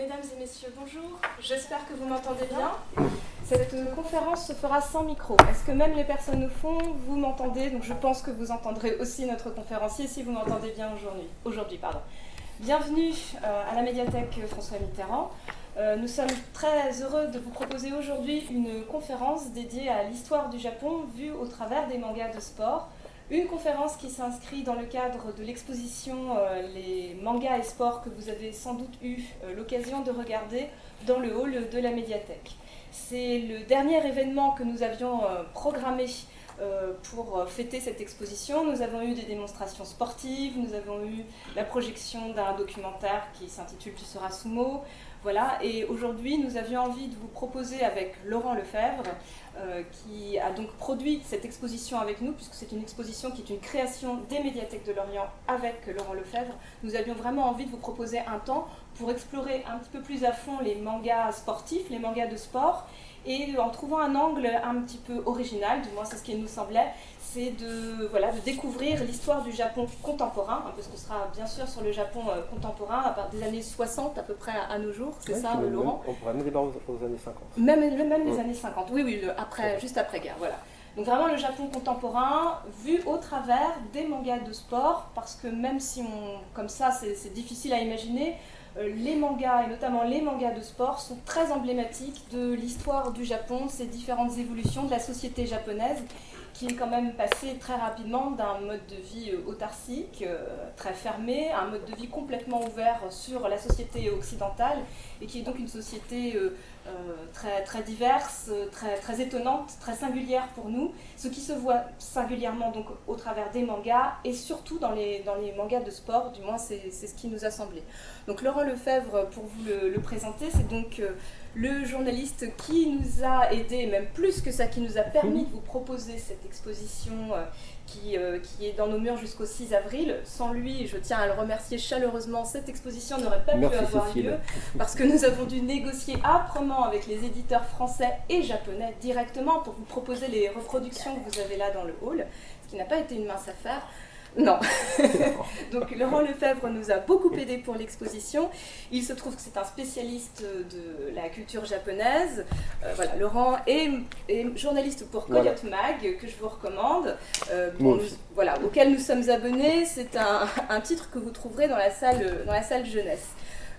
Mesdames et messieurs, bonjour. J'espère que vous m'entendez bien. Cette conférence se fera sans micro. Est-ce que même les personnes au fond, vous m'entendez? Donc je pense que vous entendrez aussi notre conférencier si vous m'entendez bien aujourd'hui. Bienvenue à la médiathèque François Mitterrand. Nous sommes très heureux de vous proposer aujourd'hui une conférence dédiée à l'histoire du Japon vue au travers des mangas de sport. Une conférence qui s'inscrit dans le cadre de l'exposition Les mangas et sports que vous avez sans doute eu l'occasion de regarder dans le hall de la médiathèque. C'est le dernier événement que nous avions programmé pour fêter cette exposition. Nous avons eu des démonstrations sportives, nous avons eu la projection d'un documentaire qui s'intitule Tu seras sumo. Voilà, et aujourd'hui nous avions envie de vous proposer avec Laurent Lefebvre, qui a donc produit cette exposition avec nous, puisque c'est une exposition qui est une création des médiathèques de Lorient avec Laurent Lefebvre. Nous avions vraiment envie de vous proposer un temps pour explorer un petit peu plus à fond les mangas sportifs, les mangas de sport, et en trouvant un angle un petit peu original, du moins c'est ce qu'il nous semblait, c'est de découvrir l'histoire du Japon contemporain, parce que ce sera bien sûr sur le Japon contemporain, à partir des années 60 à peu près à nos jours, c'est ça Laurent? On pourrait même démarrer aux années 50. Même les années 50, oui, juste après-guerre, voilà. Donc vraiment le Japon contemporain vu au travers des mangas de sport, parce que même si comme ça c'est difficile à imaginer, les mangas, et notamment les mangas de sport, sont très emblématiques de l'histoire du Japon, de ses différentes évolutions, de la société japonaise, qui est quand même passé très rapidement d'un mode de vie autarcique, très fermé, à un mode de vie complètement ouvert sur la société occidentale, et qui est donc une société très diverse, très étonnante, très singulière pour nous, ce qui se voit singulièrement donc au travers des mangas, et surtout dans les mangas de sport, du moins c'est ce qui nous a semblé. Donc Laurent Lefebvre, pour vous le présenter, c'est donc le journaliste qui nous a aidé, même plus que ça, qui nous a permis de vous proposer cette exposition qui est dans nos murs jusqu'au 6 avril. Sans lui, je tiens à le remercier chaleureusement, cette exposition n'aurait pas pu avoir lieu, parce que nous avons dû négocier âprement avec les éditeurs français et japonais directement pour vous proposer les reproductions que vous avez là dans le hall, ce qui n'a pas été une mince affaire. Non. Donc Laurent Lefebvre nous a beaucoup aidé pour l'exposition. Il se trouve que c'est un spécialiste de la culture japonaise. Laurent est journaliste pour Coyote Mag, que je vous recommande, auquel nous sommes abonnés. C'est un titre que vous trouverez dans la salle jeunesse.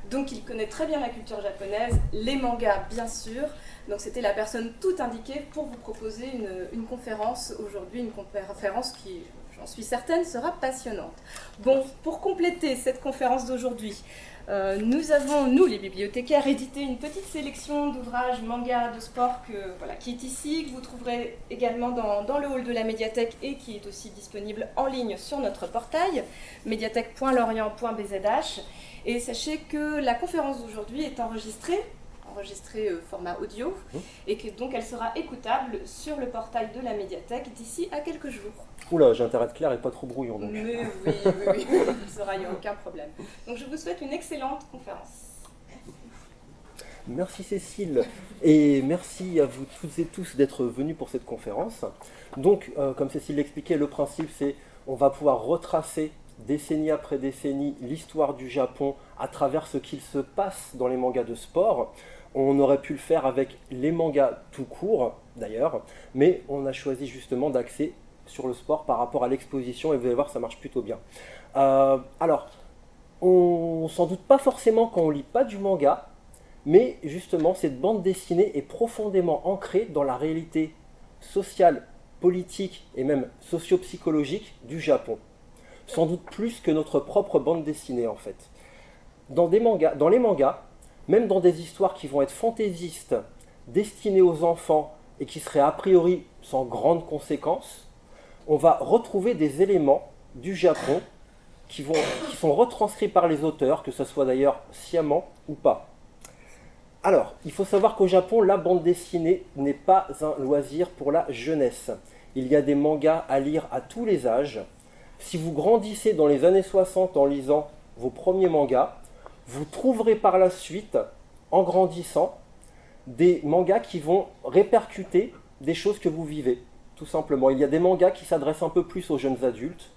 Donc il connaît très bien la culture japonaise, les mangas bien sûr. Donc c'était la personne toute indiquée pour vous proposer une conférence aujourd'hui, une conférence qui, j'en suis certaine, sera passionnante. Bon, pour compléter cette conférence d'aujourd'hui, nous avons, nous les bibliothécaires, édité une petite sélection d'ouvrages manga de sport qui est ici, que vous trouverez également dans le hall de la médiathèque et qui est aussi disponible en ligne sur notre portail, médiathèque.lorient.bzh. Et sachez que la conférence d'aujourd'hui est enregistrée format audio, et que donc elle sera écoutable sur le portail de la médiathèque d'ici à quelques jours. Oula, j'ai intérêt de clair et pas trop brouillon. Donc. Mais oui, il n'y a aucun problème. Donc je vous souhaite une excellente conférence. Merci Cécile, et merci à vous toutes et tous d'être venus pour cette conférence. Donc, comme Cécile l'expliquait, le principe c'est on va pouvoir retracer décennie après décennie l'histoire du Japon à travers ce qu'il se passe dans les mangas de sport. On aurait pu le faire avec les mangas tout court d'ailleurs, mais on a choisi justement d'axer sur le sport par rapport à l'exposition, et vous allez voir, ça marche plutôt bien. Alors, on s'en doute pas forcément quand on lit pas du manga, mais justement cette bande dessinée est profondément ancrée dans la réalité sociale, politique et même socio-psychologique du Japon. Sans doute plus que notre propre bande dessinée en fait. Dans les mangas, même dans des histoires qui vont être fantaisistes, destinées aux enfants et qui seraient a priori sans grandes conséquences, on va retrouver des éléments du Japon qui sont retranscrits par les auteurs, que ce soit d'ailleurs sciemment ou pas. Alors, il faut savoir qu'au Japon, la bande dessinée n'est pas un loisir pour la jeunesse. Il y a des mangas à lire à tous les âges. Si vous grandissez dans les années 60 en lisant vos premiers mangas, vous trouverez par la suite, en grandissant, des mangas qui vont répercuter des choses que vous vivez, tout simplement. Il y a des mangas qui s'adressent un peu plus aux jeunes adultes,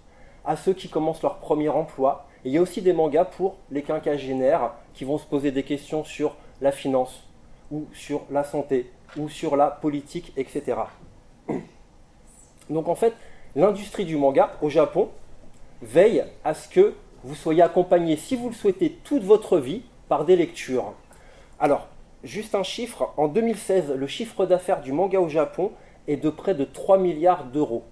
à ceux qui commencent leur premier emploi, Et il y a aussi des mangas pour les quinquagénaires qui vont se poser des questions sur la finance, ou sur la santé, ou sur la politique, etc. Donc en fait, l'industrie du manga au Japon veille à ce que vous soyez accompagné, si vous le souhaitez, toute votre vie par des lectures. Alors, juste un chiffre, en 2016, le chiffre d'affaires du manga au Japon est de près de 3 milliards d'euros.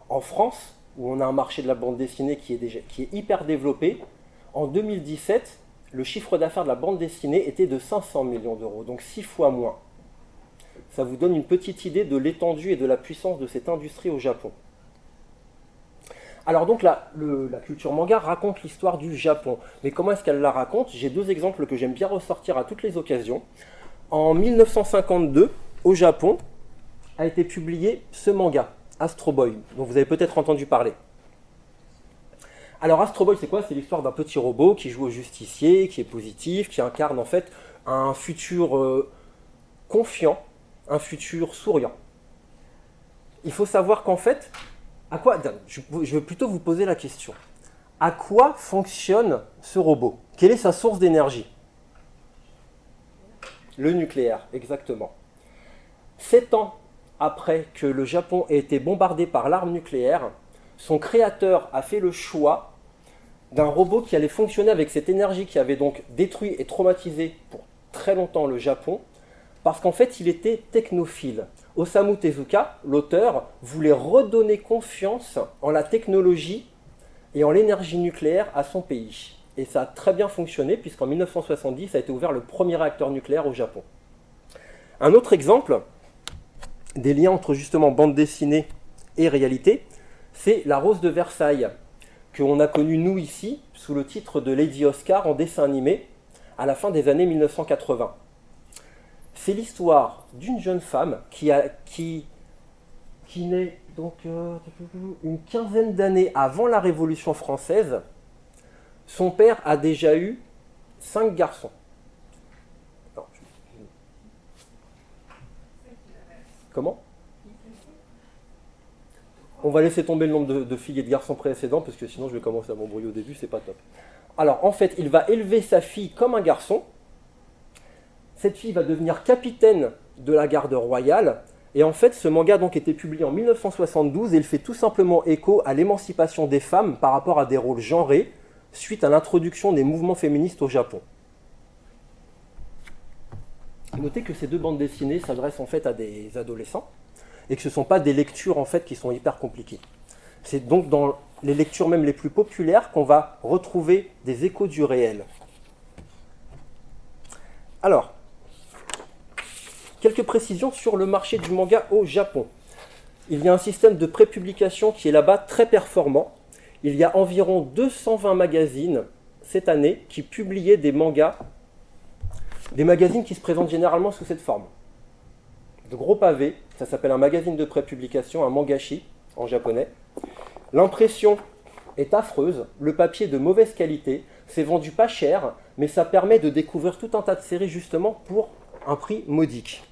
En France, où on a un marché de la bande dessinée qui est hyper développé, en 2017, le chiffre d'affaires de la bande dessinée était de 500 millions d'euros, donc 6 fois moins. Ça vous donne une petite idée de l'étendue et de la puissance de cette industrie au Japon. Alors donc la culture manga raconte l'histoire du Japon. Mais comment est-ce qu'elle la raconte? J'ai deux exemples que j'aime bien ressortir à toutes les occasions. En 1952, au Japon, a été publié ce manga, Astro Boy, dont vous avez peut-être entendu parler. Alors Astro Boy, c'est quoi? C'est l'histoire d'un petit robot qui joue au justicier, qui est positif, qui incarne en fait un futur confiant, un futur souriant. Il faut savoir qu'en fait, je vais plutôt vous poser la question. À quoi fonctionne ce robot? Quelle est sa source d'énergie? Le nucléaire, exactement. 7 ans après que le Japon ait été bombardé par l'arme nucléaire, son créateur a fait le choix d'un robot qui allait fonctionner avec cette énergie qui avait donc détruit et traumatisé pour très longtemps le Japon, parce qu'en fait il était technophile. Osamu Tezuka, l'auteur, voulait redonner confiance en la technologie et en l'énergie nucléaire à son pays. Et ça a très bien fonctionné, puisqu'en 1970 a été ouvert le premier réacteur nucléaire au Japon. Un autre exemple des liens entre justement bande dessinée et réalité, c'est La Rose de Versailles, qu'on a connu nous ici, sous le titre de Lady Oscar en dessin animé, à la fin des années 1980. C'est l'histoire d'une jeune femme qui naît donc une quinzaine d'années avant la Révolution française. Son père a déjà eu 5 garçons. Comment? On va laisser tomber le nombre de filles et de garçons précédents, parce que sinon je vais commencer à m'embrouiller au début, c'est pas top. Alors en fait, il va élever sa fille comme un garçon. Cette fille va devenir capitaine de la garde royale. Et en fait, ce manga donc était publié en 1972 et il fait tout simplement écho à l'émancipation des femmes par rapport à des rôles genrés suite à l'introduction des mouvements féministes au Japon. Notez que ces deux bandes dessinées s'adressent en fait à des adolescents et que ce ne sont pas des lectures en fait qui sont hyper compliquées. C'est donc dans les lectures même les plus populaires qu'on va retrouver des échos du réel. Alors, quelques précisions sur le marché du manga au Japon. Il y a un système de prépublication qui est là-bas très performant. Il y a environ 220 magazines cette année qui publiaient des mangas, des magazines qui se présentent généralement sous cette forme. De gros pavés, ça s'appelle un magazine de prépublication, un mangashi en japonais. L'impression est affreuse, le papier est de mauvaise qualité, c'est vendu pas cher, mais ça permet de découvrir tout un tas de séries justement pour un prix modique.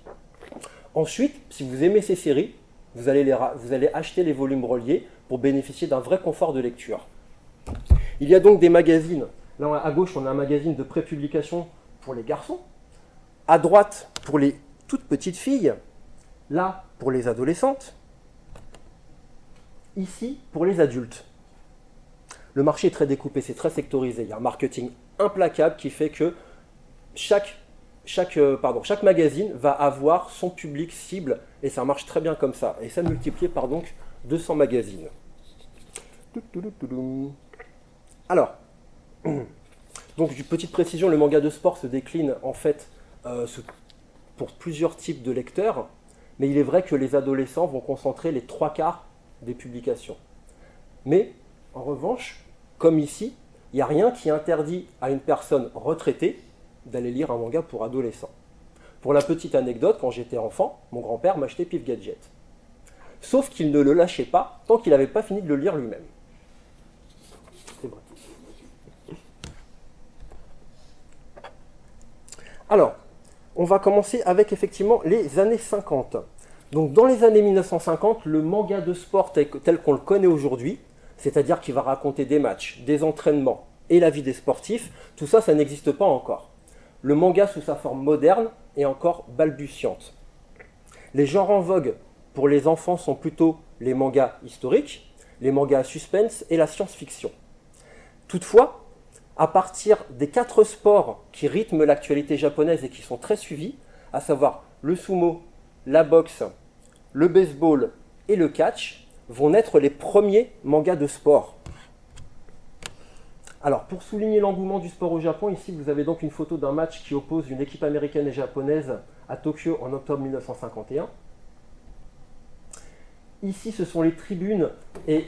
Ensuite, si vous aimez ces séries, vous allez acheter les volumes reliés pour bénéficier d'un vrai confort de lecture. Il y a donc des magazines. Là, à gauche, on a un magazine de prépublication pour les garçons. À droite, pour les toutes petites filles. Là, pour les adolescentes. Ici, pour les adultes. Le marché est très découpé, c'est très sectorisé. Il y a un marketing implacable qui fait que chaque magazine va avoir son public cible et ça marche très bien comme ça. Et ça multiplié par donc 200 magazines. Alors, donc petite précision, le manga de sport se décline en fait pour plusieurs types de lecteurs, mais il est vrai que les adolescents vont concentrer les 3/4 des publications. Mais en revanche, comme ici, il n'y a rien qui interdit à une personne retraitée d'aller lire un manga pour adolescents. Pour la petite anecdote, quand j'étais enfant, mon grand-père m'achetait Pif Gadget. Sauf qu'il ne le lâchait pas tant qu'il n'avait pas fini de le lire lui-même. C'est vrai. Alors, on va commencer avec effectivement les années 50. Donc dans les années 1950, le manga de sport tel qu'on le connaît aujourd'hui c'est-à-dire qui va raconter des matchs, des entraînements et la vie des sportifs, tout ça, ça n'existe pas encore. Le manga sous sa forme moderne est encore balbutiante. Les genres en vogue pour les enfants sont plutôt les mangas historiques, les mangas à suspense et la science-fiction. Toutefois, à partir des 4 sports qui rythment l'actualité japonaise et qui sont très suivis, à savoir le sumo, la boxe, le baseball et le catch, vont naître les premiers mangas de sport. Alors, pour souligner l'engouement du sport au Japon, ici vous avez donc une photo d'un match qui oppose une équipe américaine et japonaise à Tokyo en octobre 1951. Ici, ce sont les tribunes et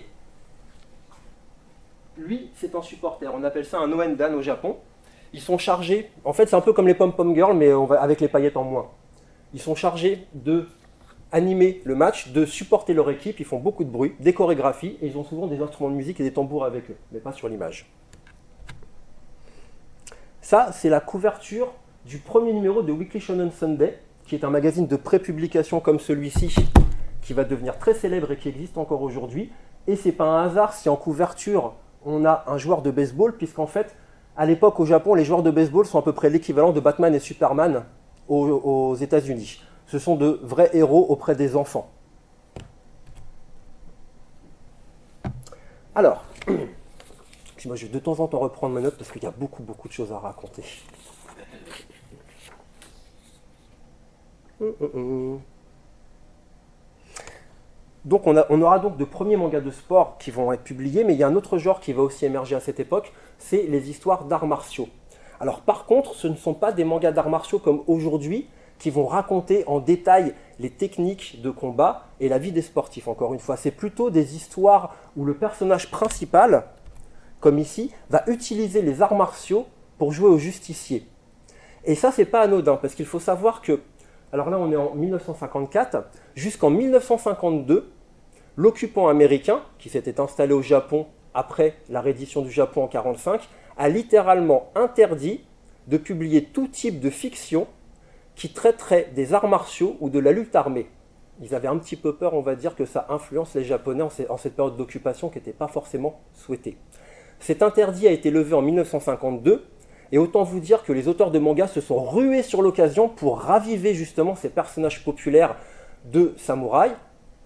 lui, c'est un supporter. On appelle ça un Oendan au Japon. Ils sont chargés, en fait c'est un peu comme les pom-pom girls, mais avec les paillettes en moins. Ils sont chargés de animer le match, de supporter leur équipe, ils font beaucoup de bruit, des chorégraphies, et ils ont souvent des instruments de musique et des tambours avec eux, mais pas sur l'image. Ça, c'est la couverture du premier numéro de Weekly Shonen Sunday, qui est un magazine de pré-publication comme celui-ci, qui va devenir très célèbre et qui existe encore aujourd'hui. Et c'est pas un hasard si en couverture, on a un joueur de baseball, puisqu'en fait, à l'époque au Japon, les joueurs de baseball sont à peu près l'équivalent de Batman et Superman aux États-Unis. Ce sont de vrais héros auprès des enfants. Alors, moi je vais de temps en temps reprendre mes notes parce qu'il y a beaucoup de choses à raconter. Donc on aura donc de premiers mangas de sport qui vont être publiés, mais il y a un autre genre qui va aussi émerger à cette époque, c'est les histoires d'arts martiaux. Alors par contre, ce ne sont pas des mangas d'arts martiaux comme aujourd'hui, qui vont raconter en détail les techniques de combat et la vie des sportifs, encore une fois. C'est plutôt des histoires où le personnage principal, comme ici, va utiliser les arts martiaux pour jouer au justicier. Et ça, c'est pas anodin, parce qu'il faut savoir que, alors là on est en 1954, jusqu'en 1952, l'occupant américain, qui s'était installé au Japon après la reddition du Japon en 1945, a littéralement interdit de publier tout type de fiction qui traiterait des arts martiaux ou de la lutte armée. Ils avaient un petit peu peur, on va dire, que ça influence les Japonais en cette période d'occupation qui n'était pas forcément souhaitée. Cet interdit a été levé en 1952, et autant vous dire que les auteurs de mangas se sont rués sur l'occasion pour raviver justement ces personnages populaires de samouraïs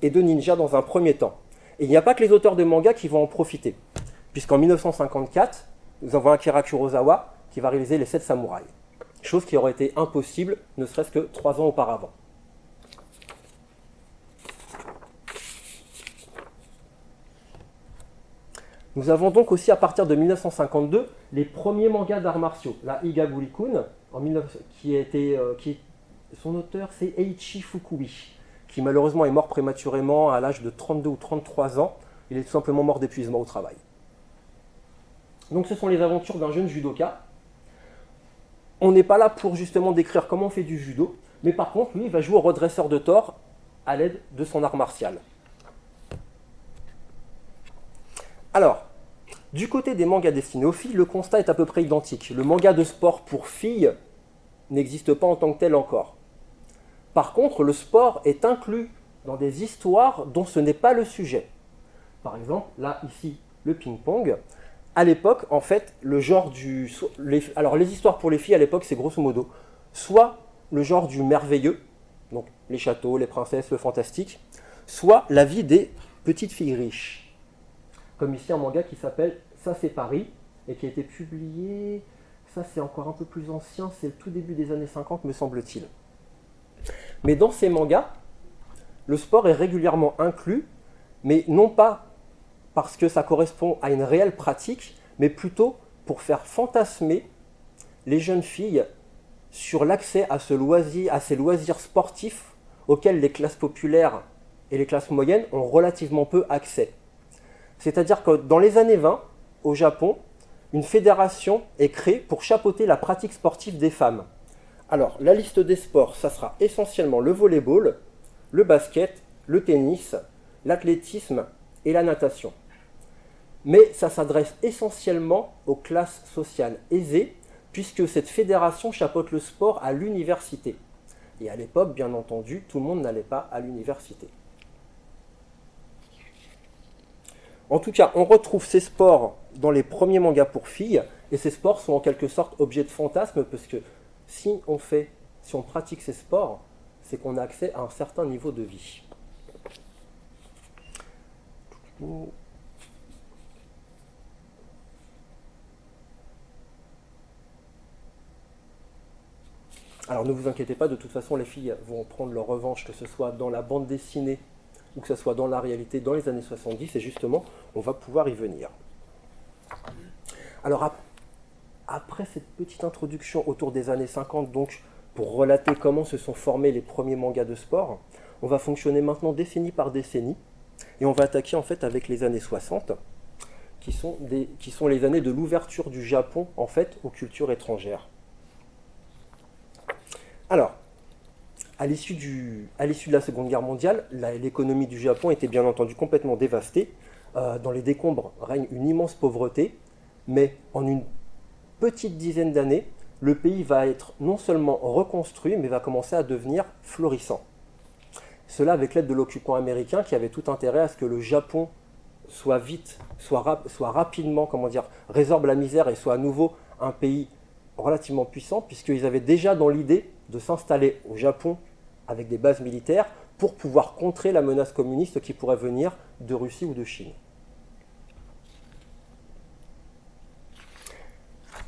et de ninjas dans un premier temps. Et il n'y a pas que les auteurs de mangas qui vont en profiter, puisqu'en 1954, nous avons Akira Kurosawa qui va réaliser les 7 samouraïs. Chose qui aurait été impossible, ne serait-ce que 3 ans auparavant. Nous avons donc aussi, à partir de 1952, les premiers mangas d'arts martiaux. La Igaguri-kun, son auteur, c'est Eiichi Fukui, qui malheureusement est mort prématurément à l'âge de 32 ou 33 ans. Il est tout simplement mort d'épuisement au travail. Donc ce sont les aventures d'un jeune judoka. On n'est pas là pour justement décrire comment on fait du judo, mais par contre, lui, il va jouer au redresseur de tort à l'aide de son art martial. Alors, du côté des mangas destinés aux filles, le constat est à peu près identique. Le manga de sport pour filles n'existe pas en tant que tel encore. Par contre, le sport est inclus dans des histoires dont ce n'est pas le sujet. Par exemple, là, ici, le ping-pong. À l'époque, en fait, le genre alors, les histoires pour les filles, à l'époque, c'est grosso modo soit le genre du merveilleux, donc les châteaux, les princesses, le fantastique, soit la vie des petites filles riches. Comme ici, un manga qui s'appelle « Ça, c'est Paris » et qui a été publié, ça c'est encore un peu plus ancien, c'est le tout début des années 50, me semble-t-il. Mais dans ces mangas, le sport est régulièrement inclus, mais non pas parce que ça correspond à une réelle pratique, mais plutôt pour faire fantasmer les jeunes filles sur l'accès à ces loisirs sportifs auxquels les classes populaires et les classes moyennes ont relativement peu accès. C'est-à-dire que dans les années 20, au Japon, une fédération est créée pour chapeauter la pratique sportive des femmes. Alors, la liste des sports, ça sera essentiellement le volleyball, le basket, le tennis, l'athlétisme et la natation. Mais ça s'adresse essentiellement aux classes sociales aisées, puisque cette fédération chapeaute le sport à l'université. Et à l'époque, bien entendu, tout le monde n'allait pas à l'université. En tout cas, on retrouve ces sports dans les premiers mangas pour filles, et ces sports sont en quelque sorte objets de fantasme, parce que si on pratique ces sports, c'est qu'on a accès à un certain niveau de vie. Alors ne vous inquiétez pas, de toute façon les filles vont prendre leur revanche, que ce soit dans la bande dessinée ou que ce soit dans la réalité dans les années 70, et justement on va pouvoir y venir. Alors après cette petite introduction autour des années 50, donc pour relater comment se sont formés les premiers mangas de sport, on va fonctionner maintenant décennie par décennie, et on va attaquer en fait avec les années 60, qui sont les années de l'ouverture du Japon en fait aux cultures étrangères. Alors, à l'issue de la Seconde Guerre mondiale, l'économie du Japon était bien entendu complètement dévastée. Dans les décombres règne une immense pauvreté, mais en une petite dizaine d'années, le pays va être non seulement reconstruit, mais va commencer à devenir florissant. Cela avec l'aide de l'occupant américain qui avait tout intérêt à ce que le Japon soit rapidement, résorbe la misère et soit à nouveau un pays relativement puissant, puisqu'ils avaient déjà dans l'idée de s'installer au Japon avec des bases militaires pour pouvoir contrer la menace communiste qui pourrait venir de Russie ou de Chine.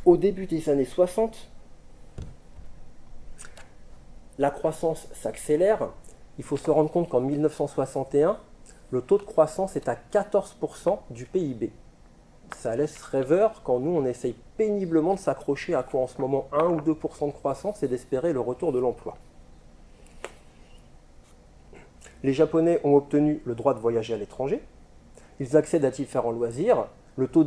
Au début des années 60, la croissance s'accélère. Il faut se rendre compte qu'en 1961, le taux de croissance est à 14% du PIB. Ça laisse rêveur quand nous, on essaye péniblement de s'accrocher à quoi en ce moment 1 ou 2% de croissance et d'espérer le retour de l'emploi. Les Japonais ont obtenu le droit de voyager à l'étranger. Ils accèdent à différents loisirs. Le taux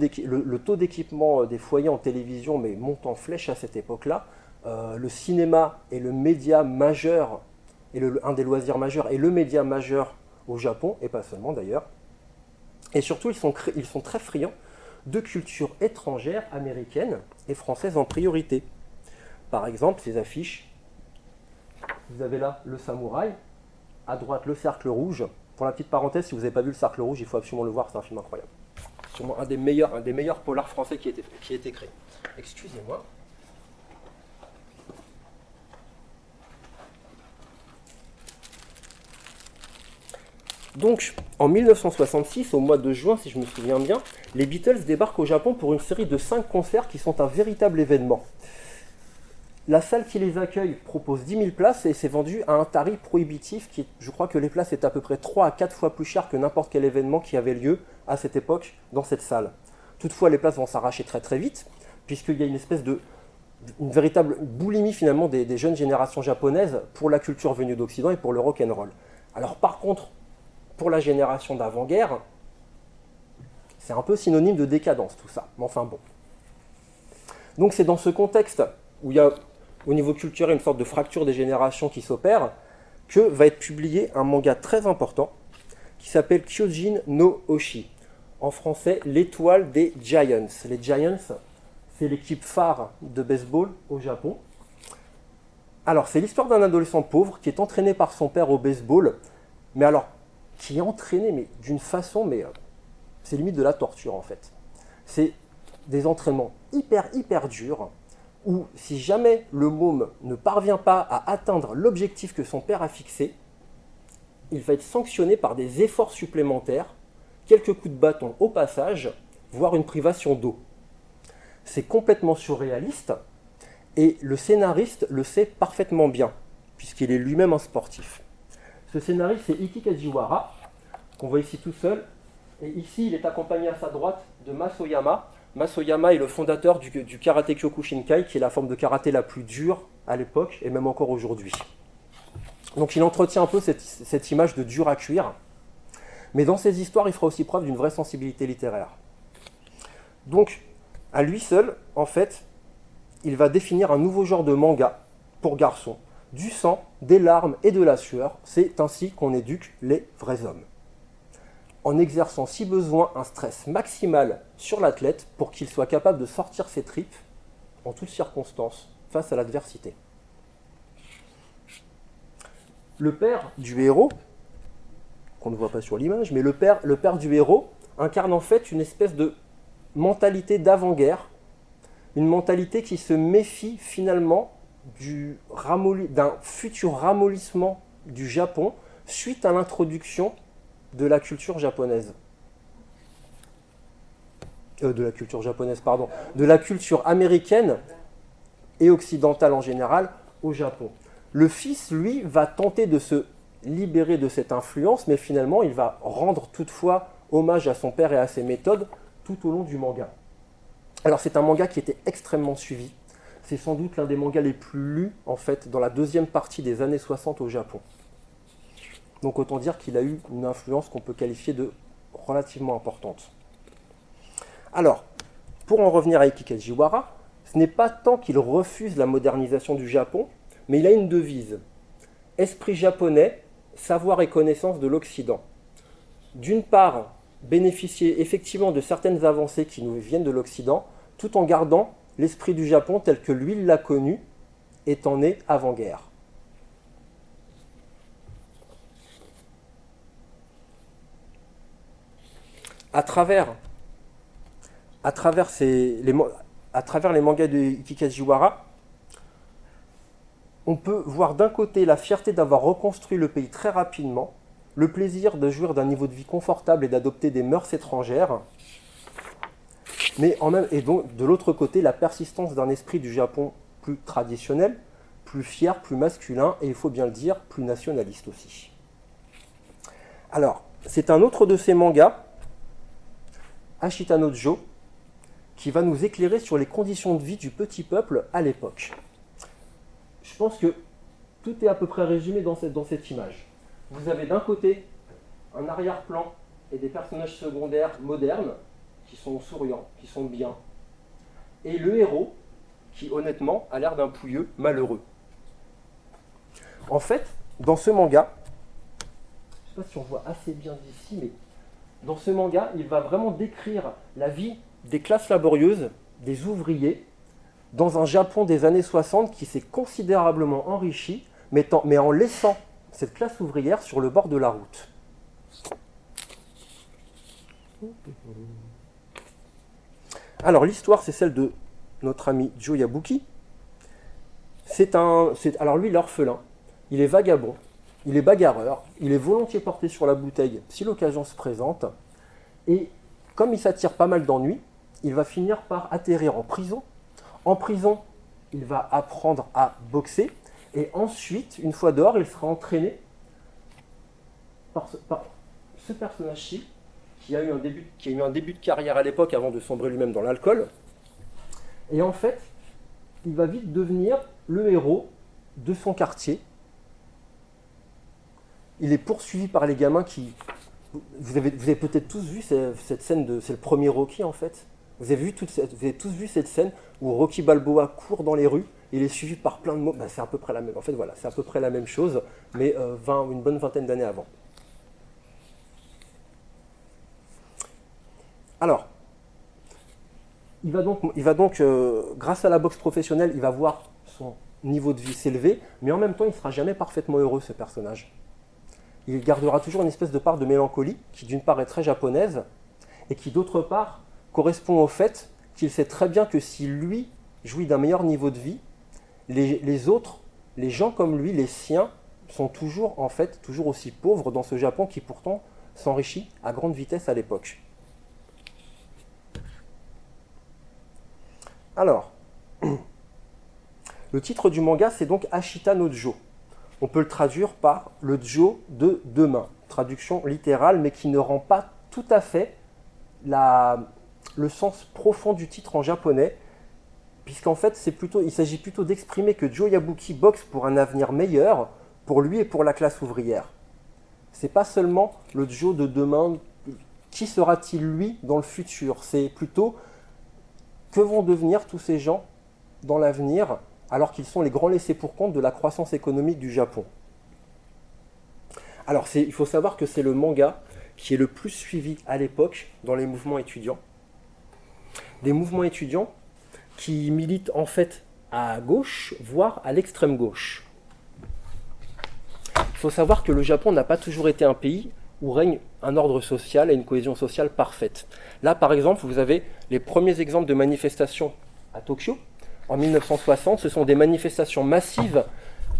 d'équipement des foyers en télévision monte en flèche à cette époque-là. Le cinéma est le média majeur, un des loisirs majeurs, et le média majeur au Japon, et pas seulement d'ailleurs. Et surtout, ils sont très friands de culture étrangère, américaine et française en priorité. Par exemple, ces affiches, vous avez là le samouraï, à droite le cercle rouge. Pour la petite parenthèse, si vous n'avez pas vu le cercle rouge, il faut absolument le voir, c'est un film incroyable. Sûrement un des meilleurs polars français qui a été créé. Excusez-moi. Donc, en 1966, au mois de juin, si je me souviens bien, les Beatles débarquent au Japon pour une série de 5 concerts qui sont un véritable événement. La salle qui les accueille propose 10 000 places et c'est vendu à un tarif prohibitif je crois que les places étaient à peu près 3 à 4 fois plus chères que n'importe quel événement qui avait lieu à cette époque dans cette salle. Toutefois, les places vont s'arracher très très vite, puisqu'il y a une véritable boulimie finalement des jeunes générations japonaises pour la culture venue d'Occident et pour le rock'n'roll. Alors par contre, pour la génération d'avant-guerre, c'est un peu synonyme de décadence tout ça, mais enfin bon. Donc c'est dans ce contexte où il y a au niveau culturel une sorte de fracture des générations qui s'opère, que va être publié un manga très important qui s'appelle Kyojin no Oshi. En français, l'étoile des Giants. Les Giants, c'est l'équipe phare de baseball au Japon. Alors, c'est l'histoire d'un adolescent pauvre qui est entraîné par son père au baseball, mais alors, qui est entraîné d'une façon, c'est limite de la torture en fait. C'est des entraînements hyper durs, où si jamais le môme ne parvient pas à atteindre l'objectif que son père a fixé, il va être sanctionné par des efforts supplémentaires, quelques coups de bâton au passage, voire une privation d'eau. C'est complètement surréaliste, et le scénariste le sait parfaitement bien, puisqu'il est lui-même un sportif. Ce scénariste, c'est Ikki Kajiwara, qu'on voit ici tout seul, et ici il est accompagné à sa droite de Masoyama. Masoyama est le fondateur du Karate Kyokushinkai, qui est la forme de karaté la plus dure à l'époque, et même encore aujourd'hui. Donc il entretient un peu cette image de dur à cuire, mais dans ses histoires, il fera aussi preuve d'une vraie sensibilité littéraire. Donc, à lui seul, en fait, il va définir un nouveau genre de manga pour garçons. Du sang, des larmes et de la sueur, c'est ainsi qu'on éduque les vrais hommes. En exerçant si besoin un stress maximal sur l'athlète pour qu'il soit capable de sortir ses tripes en toutes circonstances face à l'adversité. Le père du héros, qu'on ne voit pas sur l'image, mais le père du héros incarne en fait une espèce de mentalité d'avant-guerre, une mentalité qui se méfie finalement d'un futur ramollissement du Japon suite à l'introduction de la culture japonaise. De la culture américaine et occidentale en général au Japon. Le fils, lui, va tenter de se libérer de cette influence, mais finalement, il va rendre toutefois hommage à son père et à ses méthodes tout au long du manga. Alors, c'est un manga qui était extrêmement suivi. C'est sans doute l'un des mangas les plus lus, en fait, dans la deuxième partie des années 60 au Japon. Donc, autant dire qu'il a eu une influence qu'on peut qualifier de relativement importante. Alors, pour en revenir à Eki Kajiwara, ce n'est pas tant qu'il refuse la modernisation du Japon, mais il a une devise. Esprit japonais, savoir et connaissance de l'Occident. D'une part, bénéficier effectivement de certaines avancées qui nous viennent de l'Occident, tout en gardant l'esprit du Japon tel que lui l'a connu, étant né avant-guerre. À travers les mangas de Eki Kajiwara, on peut voir d'un côté la fierté d'avoir reconstruit le pays très rapidement, le plaisir de jouir d'un niveau de vie confortable et d'adopter des mœurs étrangères, et donc de l'autre côté la persistance d'un esprit du Japon plus traditionnel, plus fier, plus masculin, et il faut bien le dire, plus nationaliste aussi. Alors, c'est un autre de ces mangas, Ashita no Jo, qui va nous éclairer sur les conditions de vie du petit peuple à l'époque. Je pense que tout est à peu près résumé dans cette image. Vous avez d'un côté un arrière-plan et des personnages secondaires modernes qui sont souriants, qui sont bien, et le héros qui honnêtement a l'air d'un pouilleux malheureux. En fait, dans ce manga, je ne sais pas si on voit assez bien d'ici, mais dans ce manga, il va vraiment décrire la vie des classes laborieuses, des ouvriers, dans un Japon des années 60 qui s'est considérablement enrichi, mais en laissant cette classe ouvrière sur le bord de la route. Alors l'histoire, c'est celle de notre ami Joe Yabuki. Alors lui, il est orphelin, il est vagabond, il est bagarreur, il est volontiers porté sur la bouteille si l'occasion se présente, et comme il s'attire pas mal d'ennuis, il va finir par atterrir en prison. En prison, il va apprendre à boxer, et ensuite, une fois dehors, il sera entraîné par ce personnage-ci, qui a eu un début de carrière à l'époque avant de sombrer lui-même dans l'alcool. Et en fait, il va vite devenir le héros de son quartier. Il est poursuivi par les gamins qui... Vous avez peut-être tous vu cette scène, c'est le premier Rocky en fait. Vous avez tous vu cette scène où Rocky Balboa court dans les rues, il est suivi par plein de mots. C'est à peu près la même. En fait, voilà, c'est à peu près la même chose, mais une bonne vingtaine d'années avant. Alors, il va donc grâce à la boxe professionnelle, il va voir son niveau de vie s'élever, mais en même temps, il ne sera jamais parfaitement heureux, ce personnage. Il gardera toujours une espèce de part de mélancolie, qui d'une part est très japonaise, et qui d'autre part correspond au fait qu'il sait très bien que si lui jouit d'un meilleur niveau de vie, les autres, les gens comme lui, les siens, sont toujours aussi pauvres dans ce Japon qui pourtant s'enrichit à grande vitesse à l'époque. Alors, le titre du manga, c'est donc Ashita no Jo. On peut le traduire par le Jo de demain. Traduction littérale, mais qui ne rend pas tout à fait le sens profond du titre en japonais, puisqu'en fait, il s'agit plutôt d'exprimer que Joe Yabuki boxe pour un avenir meilleur, pour lui et pour la classe ouvrière. C'est pas seulement le Joe de demain, qui sera-t-il lui dans le futur? C'est plutôt que vont devenir tous ces gens dans l'avenir, alors qu'ils sont les grands laissés-pour-compte de la croissance économique du Japon. Alors, il faut savoir que c'est le manga qui est le plus suivi à l'époque dans les mouvements étudiants. Des mouvements étudiants qui militent en fait à gauche, voire à l'extrême gauche. Il faut savoir que le Japon n'a pas toujours été un pays où règne un ordre social et une cohésion sociale parfaite. Là, par exemple, vous avez les premiers exemples de manifestations à Tokyo. En 1960, ce sont des manifestations massives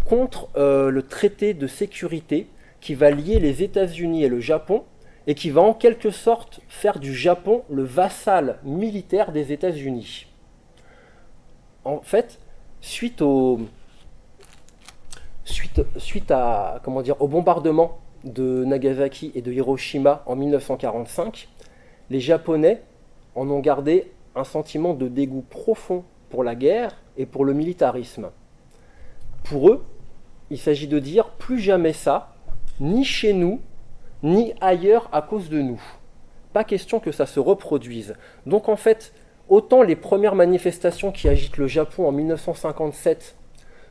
contre le traité de sécurité qui va lier les États-Unis et le Japon et qui va en quelque sorte faire du Japon le vassal militaire des États-Unis. En fait, suite au bombardement de Nagasaki et de Hiroshima en 1945, les Japonais en ont gardé un sentiment de dégoût profond pour la guerre et pour le militarisme. Pour eux, il s'agit de dire plus jamais ça, ni chez nous, ni ailleurs à cause de nous. Pas question que ça se reproduise. Donc en fait, autant les premières manifestations qui agitent le Japon en 1957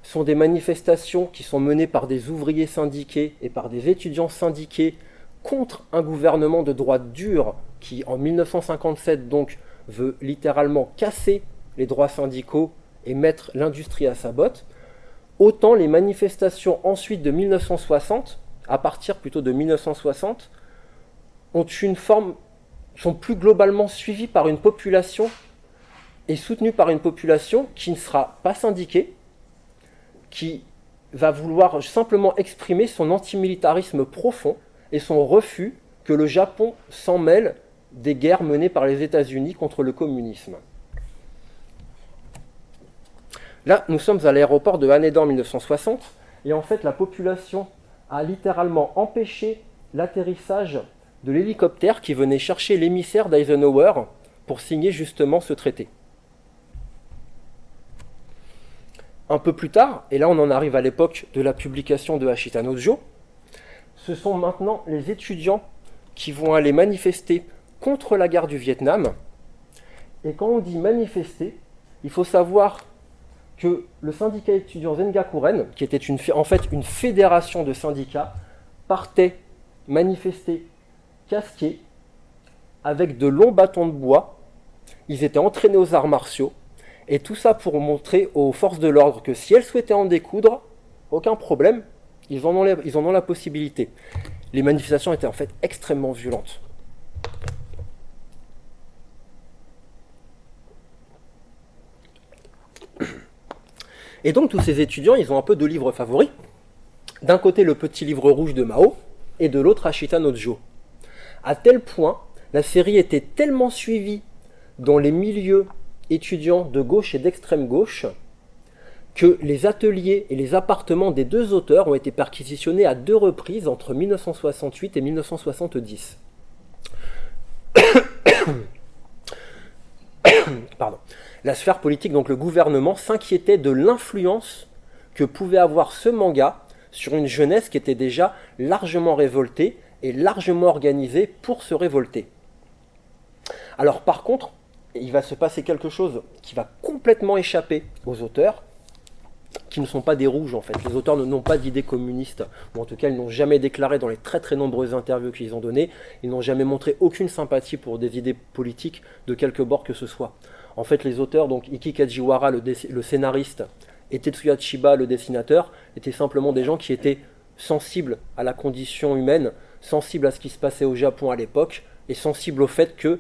sont des manifestations qui sont menées par des ouvriers syndiqués et par des étudiants syndiqués contre un gouvernement de droite dure qui, en 1957, donc, veut littéralement casser les droits syndicaux et mettre l'industrie à sa botte, autant les manifestations ensuite de 1960, à partir plutôt de 1960, ont une forme, sont plus globalement suivies par une population et soutenues par une population qui ne sera pas syndiquée, qui va vouloir simplement exprimer son antimilitarisme profond et son refus que le Japon s'en mêle des guerres menées par les États-Unis contre le communisme. Là, nous sommes à l'aéroport de Haneda en 1960, et en fait, la population a littéralement empêché l'atterrissage de l'hélicoptère qui venait chercher l'émissaire d'Eisenhower pour signer justement ce traité. Un peu plus tard, et là on en arrive à l'époque de la publication de Hachita no Joe, ce sont maintenant les étudiants qui vont aller manifester contre la guerre du Vietnam. Et quand on dit manifester, il faut savoir que le syndicat étudiant Zengakuren, qui était en fait une fédération de syndicats, partait manifester casqués avec de longs bâtons de bois. Ils étaient entraînés aux arts martiaux. Et tout ça pour montrer aux forces de l'ordre que si elles souhaitaient en découdre, aucun problème, ils en ont la possibilité. Les manifestations étaient en fait extrêmement violentes. Et donc tous ces étudiants, ils ont un peu deux livres favoris. D'un côté le petit livre rouge de Mao, et de l'autre Hachita no Joe. À tel point, la série était tellement suivie dans les milieux étudiants de gauche et d'extrême gauche que les ateliers et les appartements des deux auteurs ont été perquisitionnés à 2 reprises entre 1968 et 1970. Pardon. La sphère politique, donc le gouvernement, s'inquiétait de l'influence que pouvait avoir ce manga sur une jeunesse qui était déjà largement révoltée et largement organisée pour se révolter. Alors par contre, il va se passer quelque chose qui va complètement échapper aux auteurs, qui ne sont pas des rouges en fait. Les auteurs n'ont pas d'idées communistes, ou en tout cas ils n'ont jamais déclaré dans les très très nombreuses interviews qu'ils ont données, ils n'ont jamais montré aucune sympathie pour des idées politiques de quelque bord que ce soit. En fait les auteurs, donc Ikki Kajiwara le scénariste, et Tetsuya Chiba le dessinateur, étaient simplement des gens qui étaient sensibles à la condition humaine, sensibles à ce qui se passait au Japon à l'époque, et sensibles au fait que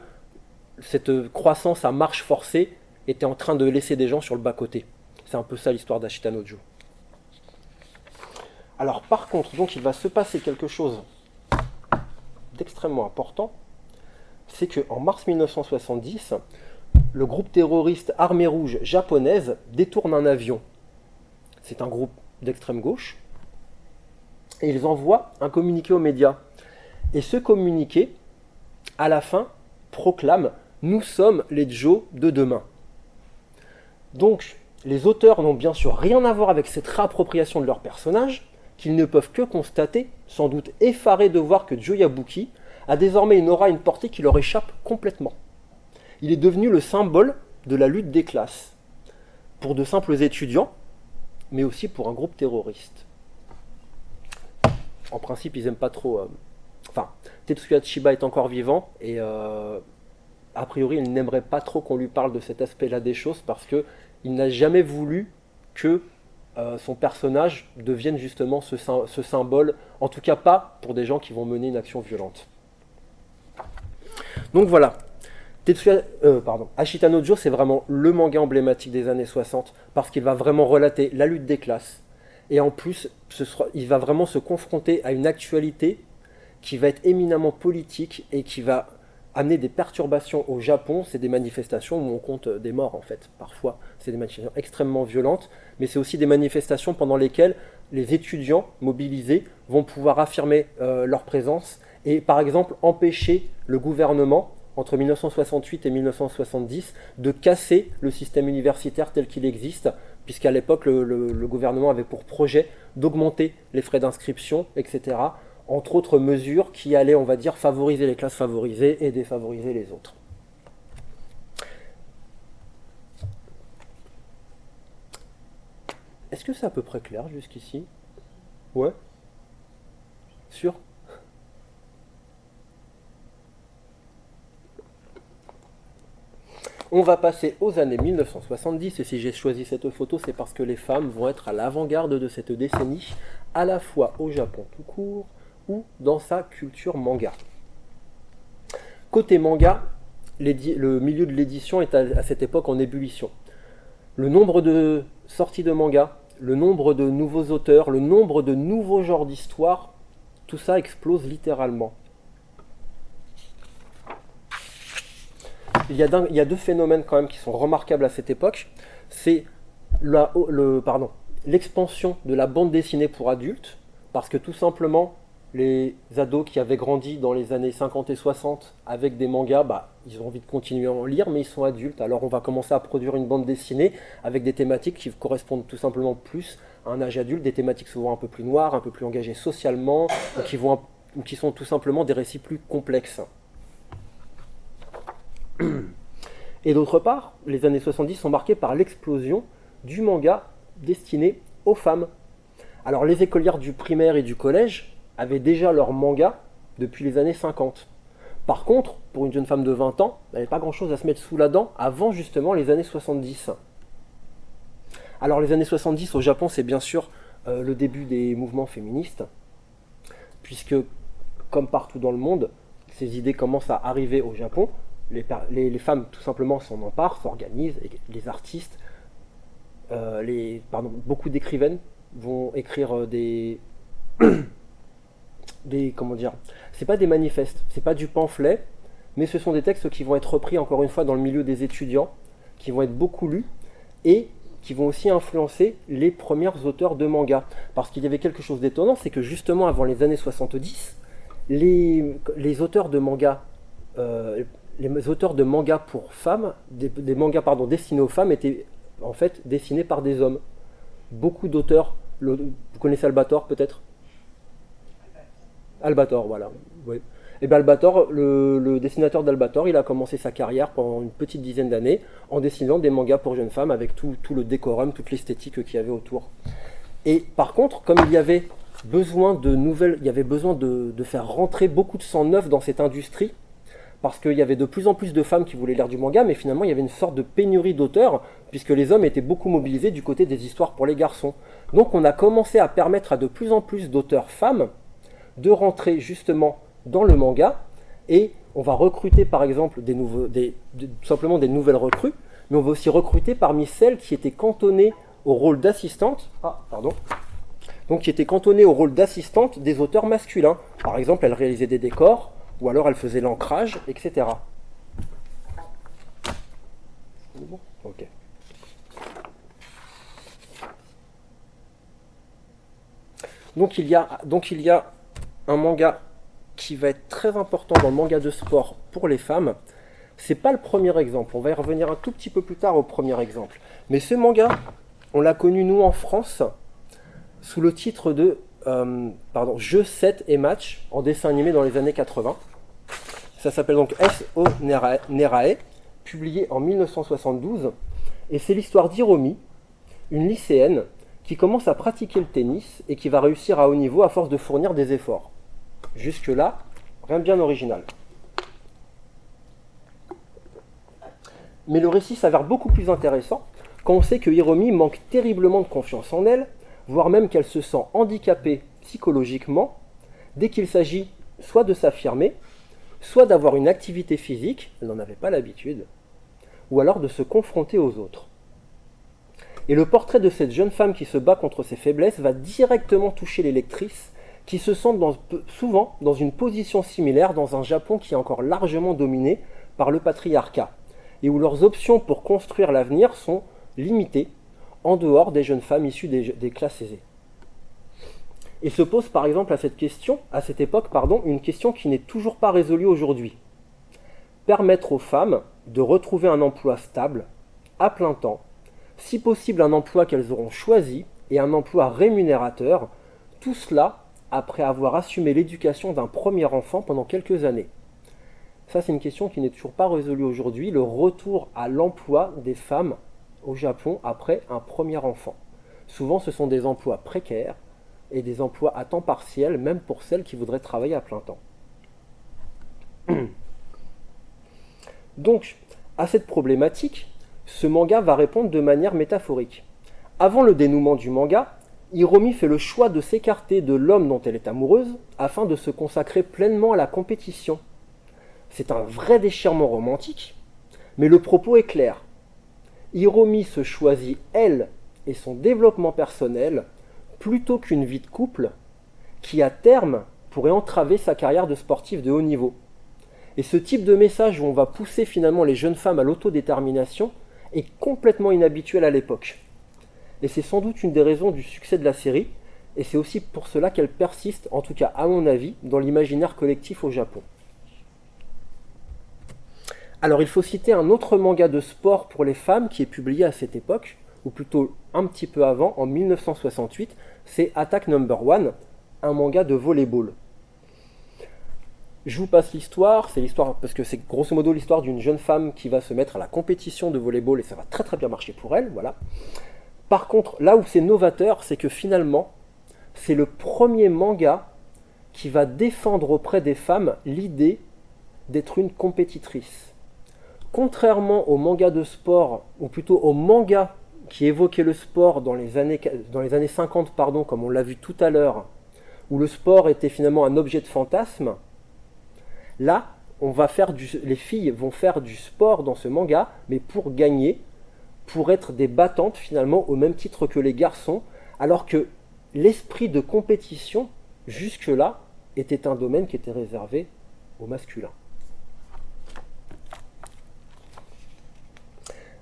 cette croissance à marche forcée était en train de laisser des gens sur le bas-côté. C'est un peu ça l'histoire d'Hachita no Joe. Alors par contre, donc il va se passer quelque chose d'extrêmement important, c'est qu'en mars 1970, le groupe terroriste Armée Rouge japonaise détourne un avion. C'est un groupe d'extrême gauche, et ils envoient un communiqué aux médias. Et ce communiqué, à la fin, proclame « Nous sommes les Joe de demain ». Donc, les auteurs n'ont bien sûr rien à voir avec cette réappropriation de leur personnage, qu'ils ne peuvent que constater, sans doute effarés de voir que Joe Yabuki a désormais une aura, une portée qui leur échappe complètement. Il est devenu le symbole de la lutte des classes, pour de simples étudiants, mais aussi pour un groupe terroriste. En principe, ils n'aiment pas trop... Tetsuya Chiba est encore vivant, et a priori, il n'aimerait pas trop qu'on lui parle de cet aspect-là des choses, parce qu'il n'a jamais voulu que son personnage devienne justement ce symbole, en tout cas pas pour des gens qui vont mener une action violente. Donc voilà, Ashita no Joe, c'est vraiment le manga emblématique des années 60 parce qu'il va vraiment relater la lutte des classes et en plus il va vraiment se confronter à une actualité qui va être éminemment politique et qui va amener des perturbations au Japon. C'est des manifestations où on compte des morts en fait, parfois c'est des manifestations extrêmement violentes, mais c'est aussi des manifestations pendant lesquelles les étudiants mobilisés vont pouvoir affirmer leur présence et par exemple empêcher le gouvernement entre 1968 et 1970 de casser le système universitaire tel qu'il existe, puisqu'à l'époque le gouvernement avait pour projet d'augmenter les frais d'inscription, etc., entre autres mesures qui allaient, on va dire, favoriser les classes favorisées et défavoriser les autres. Est-ce que c'est à peu près clair jusqu'ici? Ouais? Sûr? On va passer aux années 1970, et si j'ai choisi cette photo, c'est parce que les femmes vont être à l'avant-garde de cette décennie, à la fois au Japon tout court, ou dans sa culture manga. Côté manga, le milieu de l'édition est à cette époque en ébullition. Le nombre de sorties de manga, le nombre de nouveaux auteurs, le nombre de nouveaux genres d'histoires, tout ça explose littéralement. Il y a deux phénomènes quand même qui sont remarquables à cette époque. C'est l'expansion de la bande dessinée pour adultes, parce que tout simplement, les ados qui avaient grandi dans les années 50 et 60 avec des mangas, ils ont envie de continuer à en lire, mais ils sont adultes. Alors on va commencer à produire une bande dessinée avec des thématiques qui correspondent tout simplement plus à un âge adulte, des thématiques souvent un peu plus noires, un peu plus engagées socialement, ou qui sont tout simplement des récits plus complexes. Et d'autre part, les années 70 sont marquées par l'explosion du manga destiné aux femmes. Alors les écolières du primaire et du collège avaient déjà leur manga depuis les années 50. Par contre, pour une jeune femme de 20 ans, elle n'avait pas grand-chose à se mettre sous la dent avant justement les années 70. Alors les années 70 au Japon, c'est bien sûr le début des mouvements féministes, puisque comme partout dans le monde, ces idées commencent à arriver au Japon. Les femmes tout simplement s'en emparent, s'organisent, et les artistes, beaucoup d'écrivaines vont écrire c'est pas des manifestes, c'est pas du pamphlet, mais ce sont des textes qui vont être repris encore une fois dans le milieu des étudiants, qui vont être beaucoup lus et qui vont aussi influencer les premiers auteurs de manga. Parce qu'il y avait quelque chose d'étonnant, c'est que justement avant les années 70, les auteurs de manga, les auteurs de mangas pour femmes, des mangas destinés aux femmes étaient en fait dessinés par des hommes. Beaucoup d'auteurs, vous connaissez Albator peut-être ? Albator, voilà. Oui. Et bien Albator, le dessinateur d'Albator, il a commencé sa carrière pendant une petite dizaine d'années en dessinant des mangas pour jeunes femmes avec tout le décorum, toute l'esthétique qu'il y avait autour. Et par contre, comme il y avait besoin de faire rentrer beaucoup de sang neuf dans cette industrie, parce qu'il y avait de plus en plus de femmes qui voulaient lire du manga, mais finalement il y avait une sorte de pénurie d'auteurs, puisque les hommes étaient beaucoup mobilisés du côté des histoires pour les garçons. Donc on a commencé à permettre à de plus en plus d'auteurs femmes de rentrer justement dans le manga, et on va recruter par exemple tout simplement des nouvelles recrues, mais on va aussi recruter parmi celles qui étaient cantonnées au rôle d'assistante, donc qui étaient cantonnées au rôle d'assistante des auteurs masculins. Par exemple, elles réalisaient des décors, ou alors elles faisaient l'ancrage, etc. Ok. Donc il y a un manga qui va être très important dans le manga de sport pour les femmes. C'est pas le premier exemple, on va y revenir un tout petit peu plus tard au premier exemple. Mais ce manga, on l'a connu nous en France sous le titre de Jeux 7 et Match en dessin animé dans les années 80. Ça s'appelle donc S.O. Nerae, publié en 1972, et c'est l'histoire d'Hiromi, une lycéenne qui commence à pratiquer le tennis et qui va réussir à haut niveau à force de fournir des efforts. Jusque-là, rien de bien original. Mais le récit s'avère beaucoup plus intéressant quand on sait que Hiromi manque terriblement de confiance en elle, voire même qu'elle se sent handicapée psychologiquement, dès qu'il s'agit soit de s'affirmer, soit d'avoir une activité physique, elle n'en avait pas l'habitude, ou alors de se confronter aux autres. Et le portrait de cette jeune femme qui se bat contre ses faiblesses va directement toucher les lectrices qui se sentent souvent dans une position similaire dans un Japon qui est encore largement dominé par le patriarcat, et où leurs options pour construire l'avenir sont limitées en dehors des jeunes femmes issues des classes aisées. Et se pose par exemple à cette époque, une question qui n'est toujours pas résolue aujourd'hui. Permettre aux femmes de retrouver un emploi stable, à plein temps, si possible un emploi qu'elles auront choisi et un emploi rémunérateur, tout cela après avoir assumé l'éducation d'un premier enfant pendant quelques années. Ça, c'est une question qui n'est toujours pas résolue aujourd'hui, le retour à l'emploi des femmes au Japon après un premier enfant. Souvent, ce sont des emplois précaires et des emplois à temps partiel, même pour celles qui voudraient travailler à plein temps. Donc, à cette problématique, ce manga va répondre de manière métaphorique. Avant le dénouement du manga, Hiromi fait le choix de s'écarter de l'homme dont elle est amoureuse afin de se consacrer pleinement à la compétition. C'est un vrai déchirement romantique, mais le propos est clair. Hiromi se choisit elle et son développement personnel plutôt qu'une vie de couple qui, à terme, pourrait entraver sa carrière de sportive de haut niveau. Et ce type de message où on va pousser finalement les jeunes femmes à l'autodétermination est complètement inhabituel à l'époque. Et c'est sans doute une des raisons du succès de la série, et c'est aussi pour cela qu'elle persiste, en tout cas à mon avis, dans l'imaginaire collectif au Japon. Alors il faut citer un autre manga de sport pour les femmes qui est publié à cette époque, ou plutôt un petit peu avant, en 1968, c'est Attack No. 1, un manga de volleyball. Je vous passe l'histoire, c'est l'histoire parce que c'est grosso modo l'histoire d'une jeune femme qui va se mettre à la compétition de volleyball et ça va très très bien marcher pour elle, voilà. Par contre, là où c'est novateur, c'est que finalement, c'est le premier manga qui va défendre auprès des femmes l'idée d'être une compétitrice. Contrairement au manga de sport, ou plutôt au manga qui évoquait le sport dans les années 50, comme on l'a vu tout à l'heure, où le sport était finalement un objet de fantasme, là, les filles vont faire du sport dans ce manga, mais pour gagner, pour être des battantes finalement au même titre que les garçons, alors que l'esprit de compétition, jusque-là, était un domaine qui était réservé aux masculins.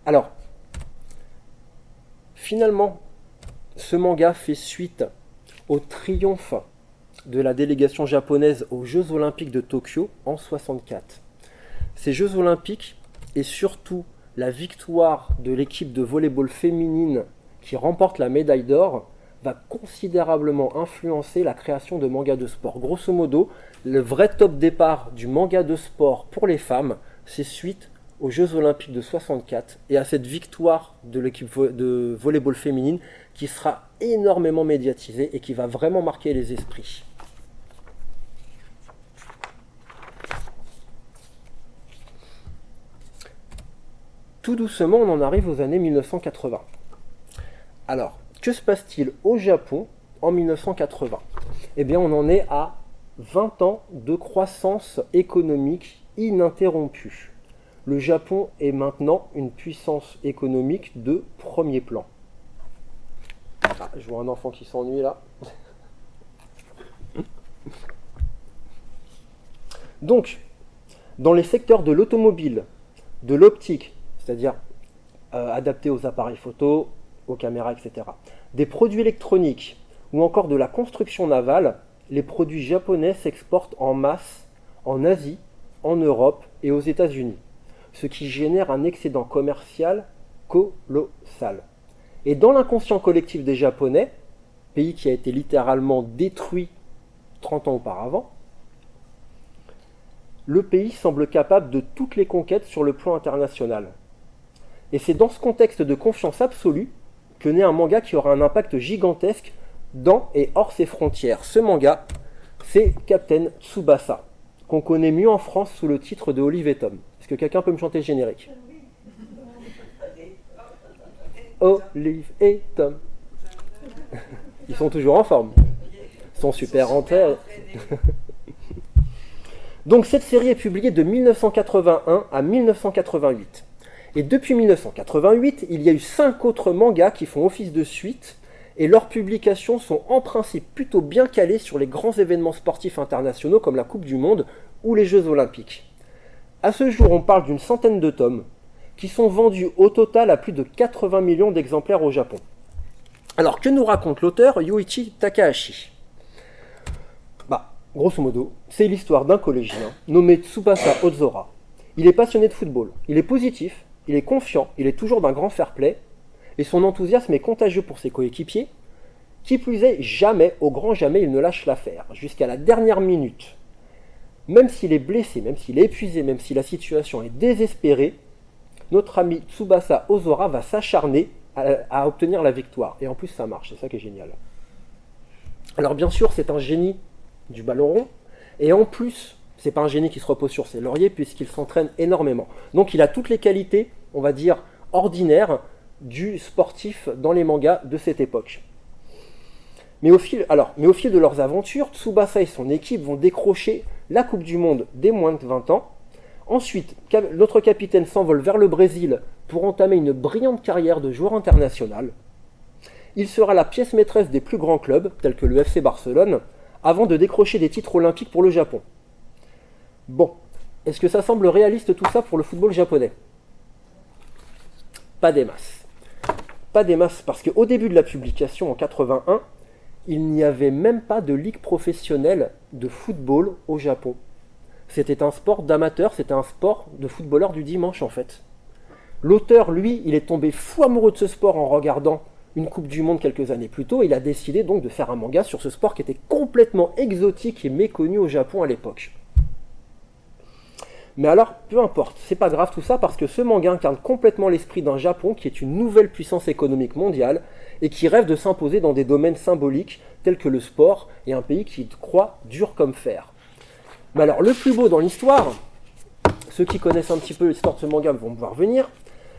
Alors, finalement, ce manga fait suite au triomphe de la délégation japonaise aux Jeux Olympiques de Tokyo en 1964. Ces Jeux Olympiques, et surtout la victoire de l'équipe de volleyball féminine qui remporte la médaille d'or, va considérablement influencer la création de mangas de sport. Grosso modo, le vrai top départ du manga de sport pour les femmes, c'est suite aux Jeux Olympiques de 1964 et à cette victoire de l'équipe de volleyball féminine qui sera énormément médiatisée et qui va vraiment marquer les esprits. Tout doucement, on en arrive aux années 1980. Alors, que se passe-t-il au Japon en 1980 ? Eh bien, on en est à 20 ans de croissance économique ininterrompue. Le Japon est maintenant une puissance économique de premier plan. Ah, je vois un enfant qui s'ennuie là. Donc, dans les secteurs de l'automobile, de l'optique, c'est-à-dire adapté aux appareils photo, aux caméras, etc., des produits électroniques ou encore de la construction navale, les produits japonais s'exportent en masse en Asie, en Europe et aux États-Unis, ce qui génère un excédent commercial colossal. Et dans l'inconscient collectif des Japonais, pays qui a été littéralement détruit 30 ans auparavant, le pays semble capable de toutes les conquêtes sur le plan international. Et c'est dans ce contexte de confiance absolue que naît un manga qui aura un impact gigantesque dans et hors ses frontières. Ce manga, c'est Captain Tsubasa, qu'on connaît mieux en France sous le titre de Olive et Tom. Est-ce que quelqu'un peut me chanter le générique ? Olive et Tom. Ils sont toujours en forme. Ils sont super en tête. Donc cette série est publiée de 1981 à 1988. Et depuis 1988, il y a eu 5 autres mangas qui font office de suite, et leurs publications sont en principe plutôt bien calées sur les grands événements sportifs internationaux comme la Coupe du Monde ou les Jeux Olympiques. À ce jour, on parle d'une centaine de tomes, qui sont vendus au total à plus de 80 millions d'exemplaires au Japon. Alors, que nous raconte l'auteur Yuichi Takahashi ? Grosso modo, c'est l'histoire d'un collégien nommé Tsubasa Ozora. Il est passionné de football, il est positif, il est confiant, il est toujours d'un grand fair-play, et son enthousiasme est contagieux pour ses coéquipiers. Qui plus est, jamais, au grand jamais, il ne lâche l'affaire, jusqu'à la dernière minute. Même s'il est blessé, même s'il est épuisé, même si la situation est désespérée, notre ami Tsubasa Ozora va s'acharner à obtenir la victoire. Et en plus, ça marche, c'est ça qui est génial. Alors bien sûr, c'est un génie du ballon rond, et en plus, c'est pas un génie qui se repose sur ses lauriers, puisqu'il s'entraîne énormément. Donc il a toutes les qualités, on va dire, ordinaires du sportif dans les mangas de cette époque. Mais au fil de leurs aventures, Tsubasa et son équipe vont décrocher la Coupe du Monde des moins de 20 ans. Ensuite, notre capitaine s'envole vers le Brésil pour entamer une brillante carrière de joueur international. Il sera la pièce maîtresse des plus grands clubs, tels que le FC Barcelone, avant de décrocher des titres olympiques pour le Japon. Bon, est-ce que ça semble réaliste tout ça pour le football japonais ? Pas des masses. Pas des masses, parce qu'au début de la publication, en 81, il n'y avait même pas de ligue professionnelle de football au Japon. C'était un sport d'amateur, c'était un sport de footballeur du dimanche en fait. L'auteur, lui, il est tombé fou amoureux de ce sport en regardant une Coupe du Monde quelques années plus tôt. Il a décidé donc de faire un manga sur ce sport qui était complètement exotique et méconnu au Japon à l'époque. Mais alors, peu importe, c'est pas grave tout ça parce que ce manga incarne complètement l'esprit d'un Japon qui est une nouvelle puissance économique mondiale et qui rêve de s'imposer dans des domaines symboliques tels que le sport et un pays qui croit dur comme fer. Mais alors, le plus beau dans l'histoire, ceux qui connaissent un petit peu l'histoire de ce manga vont me voir venir,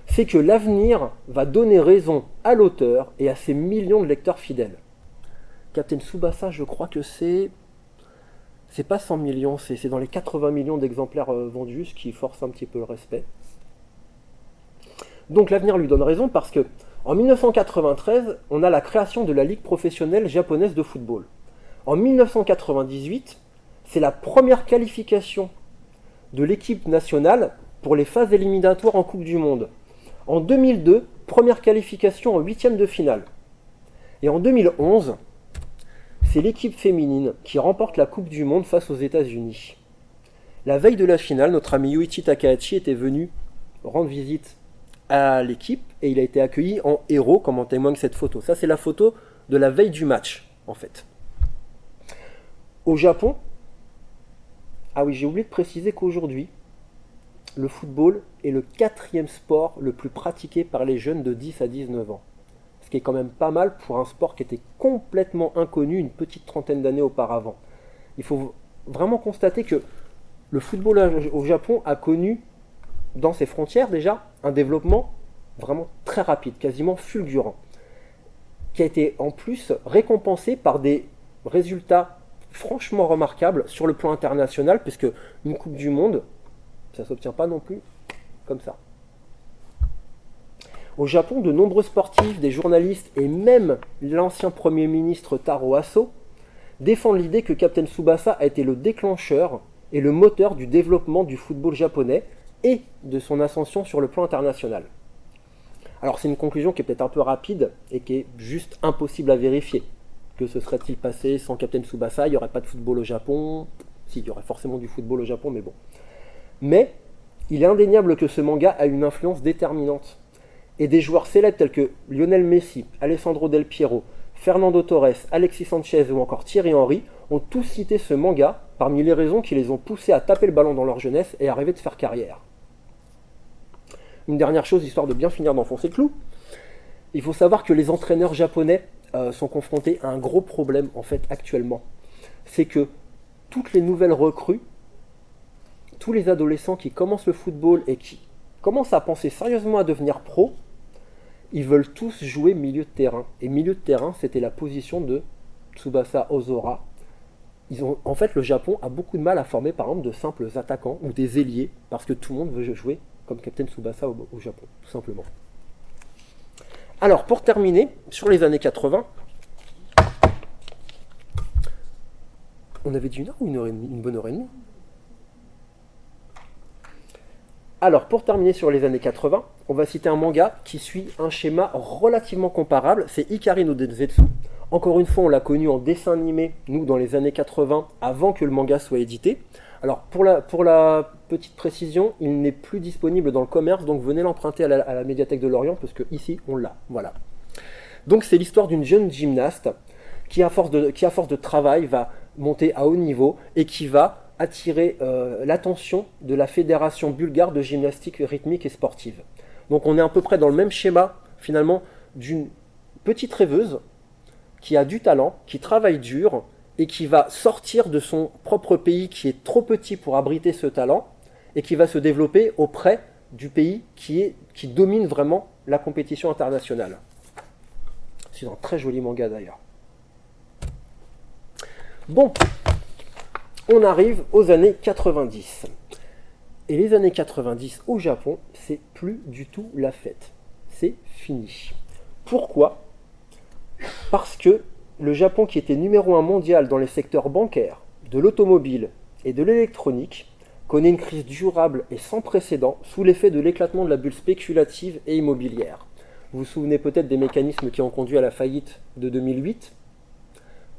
c'est que l'avenir va donner raison à l'auteur et à ses millions de lecteurs fidèles. Captain Tsubasa, je crois que c'est pas 100 millions, c'est dans les 80 millions d'exemplaires vendus, ce qui force un petit peu le respect. Donc l'avenir lui donne raison parce que en 1993, on a la création de la Ligue professionnelle japonaise de football. En 1998, c'est la première qualification de l'équipe nationale pour les phases éliminatoires en Coupe du Monde. En 2002, première qualification en huitième de finale. Et en 2011, c'est l'équipe féminine qui remporte la Coupe du Monde face aux États-Unis. La veille de la finale, notre ami Yuichi Takahashi était venu rendre visite à l'équipe et il a été accueilli en héros, comme en témoigne cette photo. Ça, c'est la photo de la veille du match, en fait. Au Japon, ah oui, j'ai oublié de préciser qu'aujourd'hui, le football est le 4e sport le plus pratiqué par les jeunes de 10 à 19 ans. Ce qui est quand même pas mal pour un sport qui était complètement inconnu une petite trentaine d'années auparavant. Il faut vraiment constater que le football au Japon a connu, dans ses frontières déjà, un développement vraiment très rapide, quasiment fulgurant, qui a été en plus récompensé par des résultats franchement remarquables sur le plan international, puisque une Coupe du Monde, ça ne s'obtient pas non plus comme ça. Au Japon, de nombreux sportifs, des journalistes et même l'ancien Premier ministre Taro Aso défendent l'idée que Captain Tsubasa a été le déclencheur et le moteur du développement du football japonais et de son ascension sur le plan international. Alors c'est une conclusion qui est peut-être un peu rapide et qui est juste impossible à vérifier. Que se serait-il passé sans Captain Tsubasa ? Il n'y aurait pas de football au Japon. Si, il y aurait forcément du football au Japon, mais bon. Mais il est indéniable que ce manga a une influence déterminante. Et des joueurs célèbres tels que Lionel Messi, Alessandro Del Piero, Fernando Torres, Alexis Sanchez ou encore Thierry Henry ont tous cité ce manga parmi les raisons qui les ont poussés à taper le ballon dans leur jeunesse et à rêver de faire carrière. Une dernière chose, histoire de bien finir d'enfoncer le clou, il faut savoir que les entraîneurs japonais sont confrontés à un gros problème en fait actuellement. C'est que toutes les nouvelles recrues, tous les adolescents qui commencent le football et qui commencent à penser sérieusement à devenir pro, ils veulent tous jouer milieu de terrain. Et milieu de terrain, c'était la position de Tsubasa Ozora. En fait, le Japon a beaucoup de mal à former, par exemple, de simples attaquants ou des ailiers, parce que tout le monde veut jouer comme Captain Tsubasa au Japon, tout simplement. Alors, pour terminer, sur les années 80, on avait dit 1 heure ou 1 heure et demie, une bonne heure et demie. Alors, pour terminer sur les années 80, on va citer un manga qui suit un schéma relativement comparable, c'est Hikari no Densetsu. Encore une fois, on l'a connu en dessin animé, nous, dans les années 80, avant que le manga soit édité. Alors, pour la petite précision, il n'est plus disponible dans le commerce, donc venez l'emprunter à la médiathèque de Lorient, parce que ici, on l'a. Voilà. Donc, c'est l'histoire d'une jeune gymnaste qui, à force de travail, va monter à haut niveau et qui va attirer l'attention de la Fédération bulgare de gymnastique rythmique et sportive. Donc, on est à peu près dans le même schéma, finalement, d'une petite rêveuse qui a du talent, qui travaille dur et qui va sortir de son propre pays qui est trop petit pour abriter ce talent et qui va se développer auprès du pays qui domine vraiment la compétition internationale. C'est un très joli manga d'ailleurs. Bon, on arrive aux années 90. Et les années 90 au Japon, c'est plus du tout la fête. C'est fini. Pourquoi ? Parce que le Japon, qui était numéro 1 mondial dans les secteurs bancaires, de l'automobile et de l'électronique, connaît une crise durable et sans précédent sous l'effet de l'éclatement de la bulle spéculative et immobilière. Vous vous souvenez peut-être des mécanismes qui ont conduit à la faillite de 2008 ?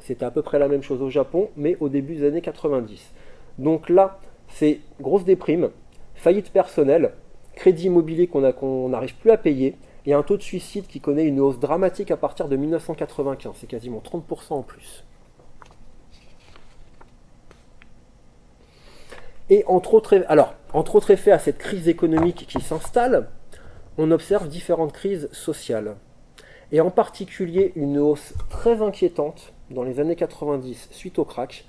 C'était à peu près la même chose au Japon, mais au début des années 90. Donc là, c'est grosse déprime, faillite personnelle, crédit immobilier qu'on n'arrive plus à payer, et un taux de suicide qui connaît une hausse dramatique à partir de 1995. C'est quasiment 30% en plus. Et entre autres effets à cette crise économique qui s'installe, on observe différentes crises sociales. Et en particulier une hausse très inquiétante dans les années 90, suite au crack,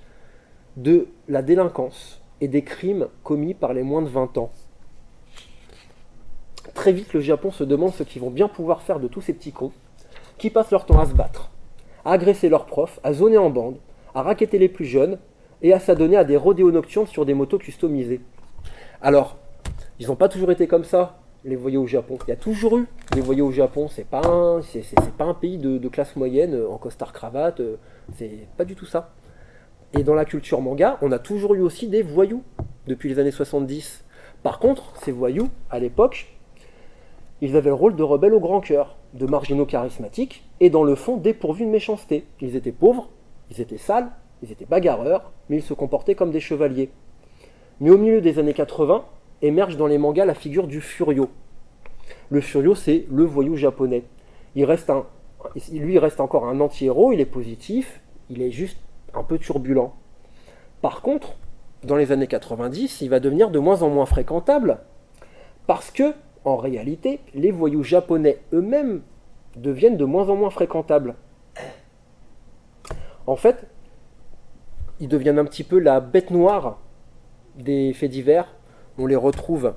de la délinquance et des crimes commis par les moins de 20 ans. Très vite, le Japon se demande ce qu'ils vont bien pouvoir faire de tous ces petits cons qui passent leur temps à se battre, à agresser leurs profs, à zoner en bande, à racketter les plus jeunes et à s'adonner à des rodéos nocturnes sur des motos customisées. Alors, ils n'ont pas toujours été comme ça, les voyous au Japon. Il y a toujours eu des voyous au Japon. C'est pas un pays de classe moyenne en costard-cravate. C'est pas du tout ça. Et dans la culture manga, on a toujours eu aussi des voyous depuis les années 70. Par contre, ces voyous, à l'époque, ils avaient le rôle de rebelles au grand cœur, de marginaux charismatiques, et dans le fond dépourvus de méchanceté. Ils étaient pauvres, ils étaient sales, ils étaient bagarreurs, mais ils se comportaient comme des chevaliers. Mais au milieu des années 80, émerge dans les mangas la figure du Furio. Le Furio, c'est le voyou japonais. Il reste encore un anti-héros, il est positif, il est juste un peu turbulent. Par contre, dans les années 90, il va devenir de moins en moins fréquentable, parce que, en réalité, les voyous japonais eux-mêmes deviennent de moins en moins fréquentables. En fait, ils deviennent un petit peu la bête noire des faits divers. On les retrouve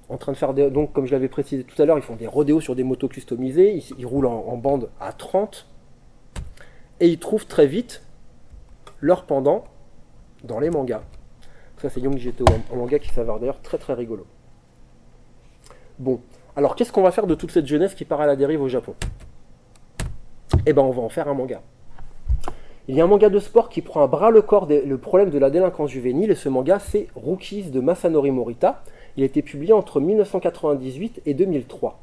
en train de faire donc, comme je l'avais précisé tout à l'heure, ils font des rodéos sur des motos customisées, ils roulent en bande à 30, et ils trouvent très vite leur pendant dans les mangas. Ça, c'est Young Jeto, un manga qui s'avère d'ailleurs très très rigolo. Bon, alors qu'est-ce qu'on va faire de toute cette jeunesse qui part à la dérive au Japon ? Eh ben, on va en faire un manga. Il y a un manga de sport qui prend à bras le corps le problème de la délinquance juvénile, et ce manga, c'est Rookies de Masanori Morita. Il a été publié entre 1998 et 2003.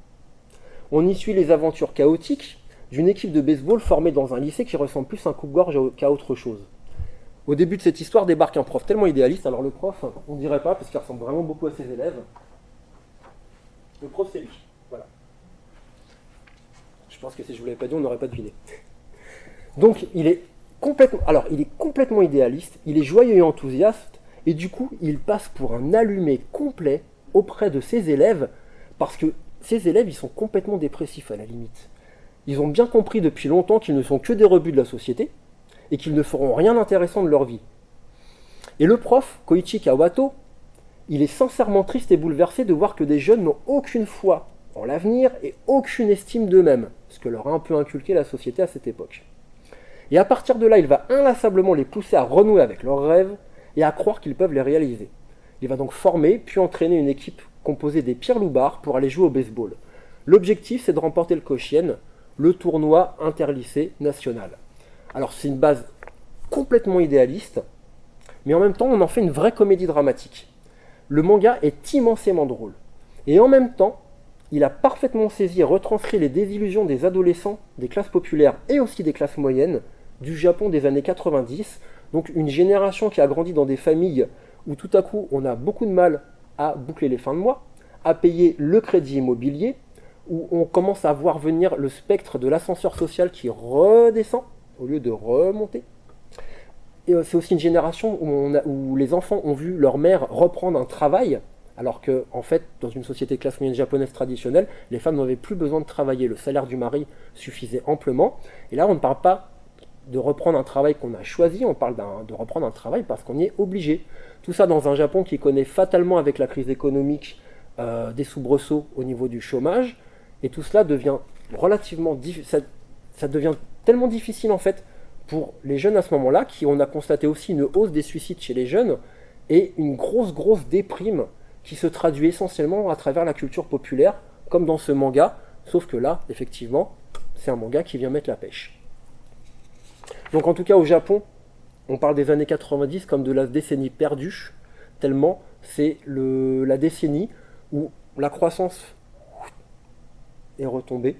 On y suit les aventures chaotiques d'une équipe de baseball formée dans un lycée qui ressemble plus à un coupe-gorge qu'à autre chose. Au début de cette histoire débarque un prof tellement idéaliste, alors le prof, on ne dirait pas, parce qu'il ressemble vraiment beaucoup à ses élèves. Le prof, c'est lui. Voilà. Je pense que si je ne vous l'avais pas dit, on n'aurait pas deviné. Donc, il est complètement idéaliste, il est joyeux et enthousiaste, et du coup, il passe pour un allumé complet auprès de ses élèves, parce que ses élèves, ils sont complètement dépressifs à la limite. Ils ont bien compris depuis longtemps qu'ils ne sont que des rebuts de la société, et qu'ils ne feront rien d'intéressant de leur vie. Et le prof, Koichi Kawato, il est sincèrement triste et bouleversé de voir que des jeunes n'ont aucune foi en l'avenir et aucune estime d'eux-mêmes, ce que leur a un peu inculqué la société à cette époque. Et à partir de là, il va inlassablement les pousser à renouer avec leurs rêves et à croire qu'ils peuvent les réaliser. Il va donc former puis entraîner une équipe composée des pires loupards pour aller jouer au baseball. L'objectif, c'est de remporter le Koshien, le tournoi interlycée national. Alors c'est une base complètement idéaliste, mais en même temps on en fait une vraie comédie dramatique. Le manga est immensément drôle. Et en même temps, il a parfaitement saisi et retranscrit les désillusions des adolescents, des classes populaires et aussi des classes moyennes du Japon des années 90, donc une génération qui a grandi dans des familles où tout à coup on a beaucoup de mal à boucler les fins de mois, à payer le crédit immobilier, où on commence à voir venir le spectre de l'ascenseur social qui redescend au lieu de remonter. Et c'est aussi une génération où les enfants ont vu leur mère reprendre un travail, alors que, en fait, dans une société classe moyenne japonaise traditionnelle, les femmes n'avaient plus besoin de travailler. Le salaire du mari suffisait amplement. Et là, on ne parle pas de reprendre un travail qu'on a choisi, on parle de reprendre un travail parce qu'on y est obligé. Tout ça dans un Japon qui connaît fatalement avec la crise économique des soubresauts au niveau du chômage. Et tout cela devient relativement difficile. Ça devient tellement difficile, en fait, pour les jeunes à ce moment-là, on a constaté aussi une hausse des suicides chez les jeunes et une grosse déprime qui se traduit essentiellement à travers la culture populaire, comme dans ce manga, sauf que là, effectivement, c'est un manga qui vient mettre la pêche. Donc en tout cas au Japon, on parle des années 90 comme de la décennie perdue, tellement c'est la décennie où la croissance est retombée.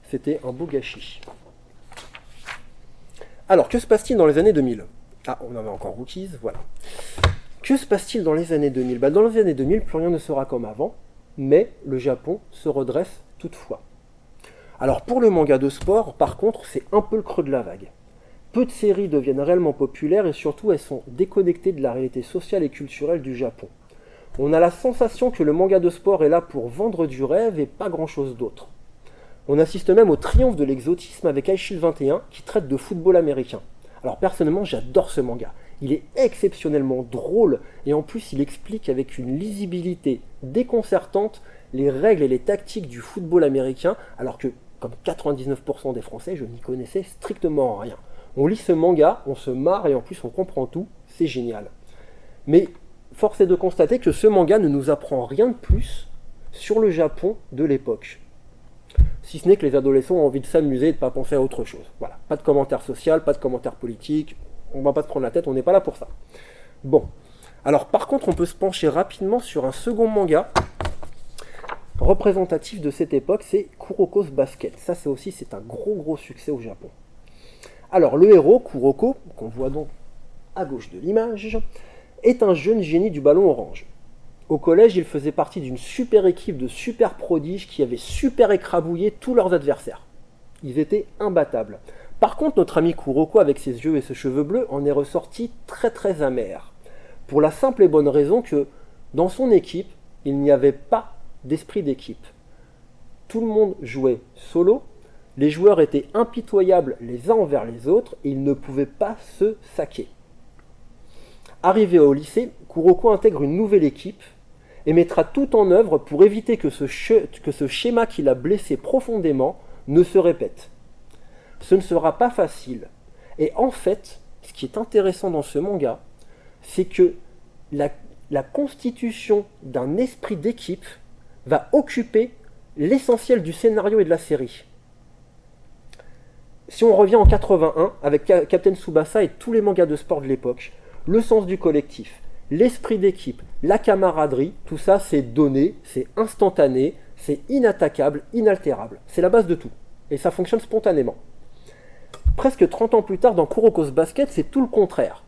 C'était un beau gâchis. Alors, que se passe-t-il dans les années 2000 ? Ah, on avait encore Rookies, voilà. Que se passe-t-il dans les années 2000 ? Dans les années 2000, plus rien ne sera comme avant, mais le Japon se redresse toutefois. Alors, pour le manga de sport, par contre, c'est un peu le creux de la vague. Peu de séries deviennent réellement populaires et surtout, elles sont déconnectées de la réalité sociale et culturelle du Japon. On a la sensation que le manga de sport est là pour vendre du rêve et pas grand-chose d'autre. On assiste même au triomphe de l'exotisme avec Aishil 21 qui traite de football américain. Alors personnellement, j'adore ce manga. Il est exceptionnellement drôle et en plus il explique avec une lisibilité déconcertante les règles et les tactiques du football américain, alors que, comme 99% des Français, je n'y connaissais strictement rien. On lit ce manga, on se marre et en plus on comprend tout, c'est génial. Mais force est de constater que ce manga ne nous apprend rien de plus sur le Japon de l'époque. Si ce n'est que les adolescents ont envie de s'amuser et de ne pas penser à autre chose. Voilà, pas de commentaires sociaux, pas de commentaires politiques, on ne va pas se prendre la tête, on n'est pas là pour ça. Bon, alors par contre on peut se pencher rapidement sur un second manga représentatif de cette époque, c'est Kuroko's Basket. Ça c'est un gros succès au Japon. Alors le héros, Kuroko, qu'on voit donc à gauche de l'image, est un jeune génie du ballon orange. Au collège, il faisait partie d'une super équipe de super prodiges qui avait super écrabouillé tous leurs adversaires. Ils étaient imbattables. Par contre, notre ami Kuroko, avec ses yeux et ses cheveux bleus, en est ressorti très amer. Pour la simple et bonne raison que, dans son équipe, il n'y avait pas d'esprit d'équipe. Tout le monde jouait solo, les joueurs étaient impitoyables les uns envers les autres et ils ne pouvaient pas se saquer. Arrivé au lycée, Kuroko intègre une nouvelle équipe et mettra tout en œuvre pour éviter que ce schéma qui l'a blessé profondément ne se répète. Ce ne sera pas facile. Et en fait, ce qui est intéressant dans ce manga, c'est que la constitution d'un esprit d'équipe va occuper l'essentiel du scénario et de la série. Si on revient en 81 avec Captain Tsubasa et tous les mangas de sport de l'époque, le sens du collectif, l'esprit d'équipe, la camaraderie, tout ça c'est donné, c'est instantané, c'est inattaquable, inaltérable. C'est la base de tout. Et ça fonctionne spontanément. Presque 30 ans plus tard, dans Kuroko's Basket, c'est tout le contraire.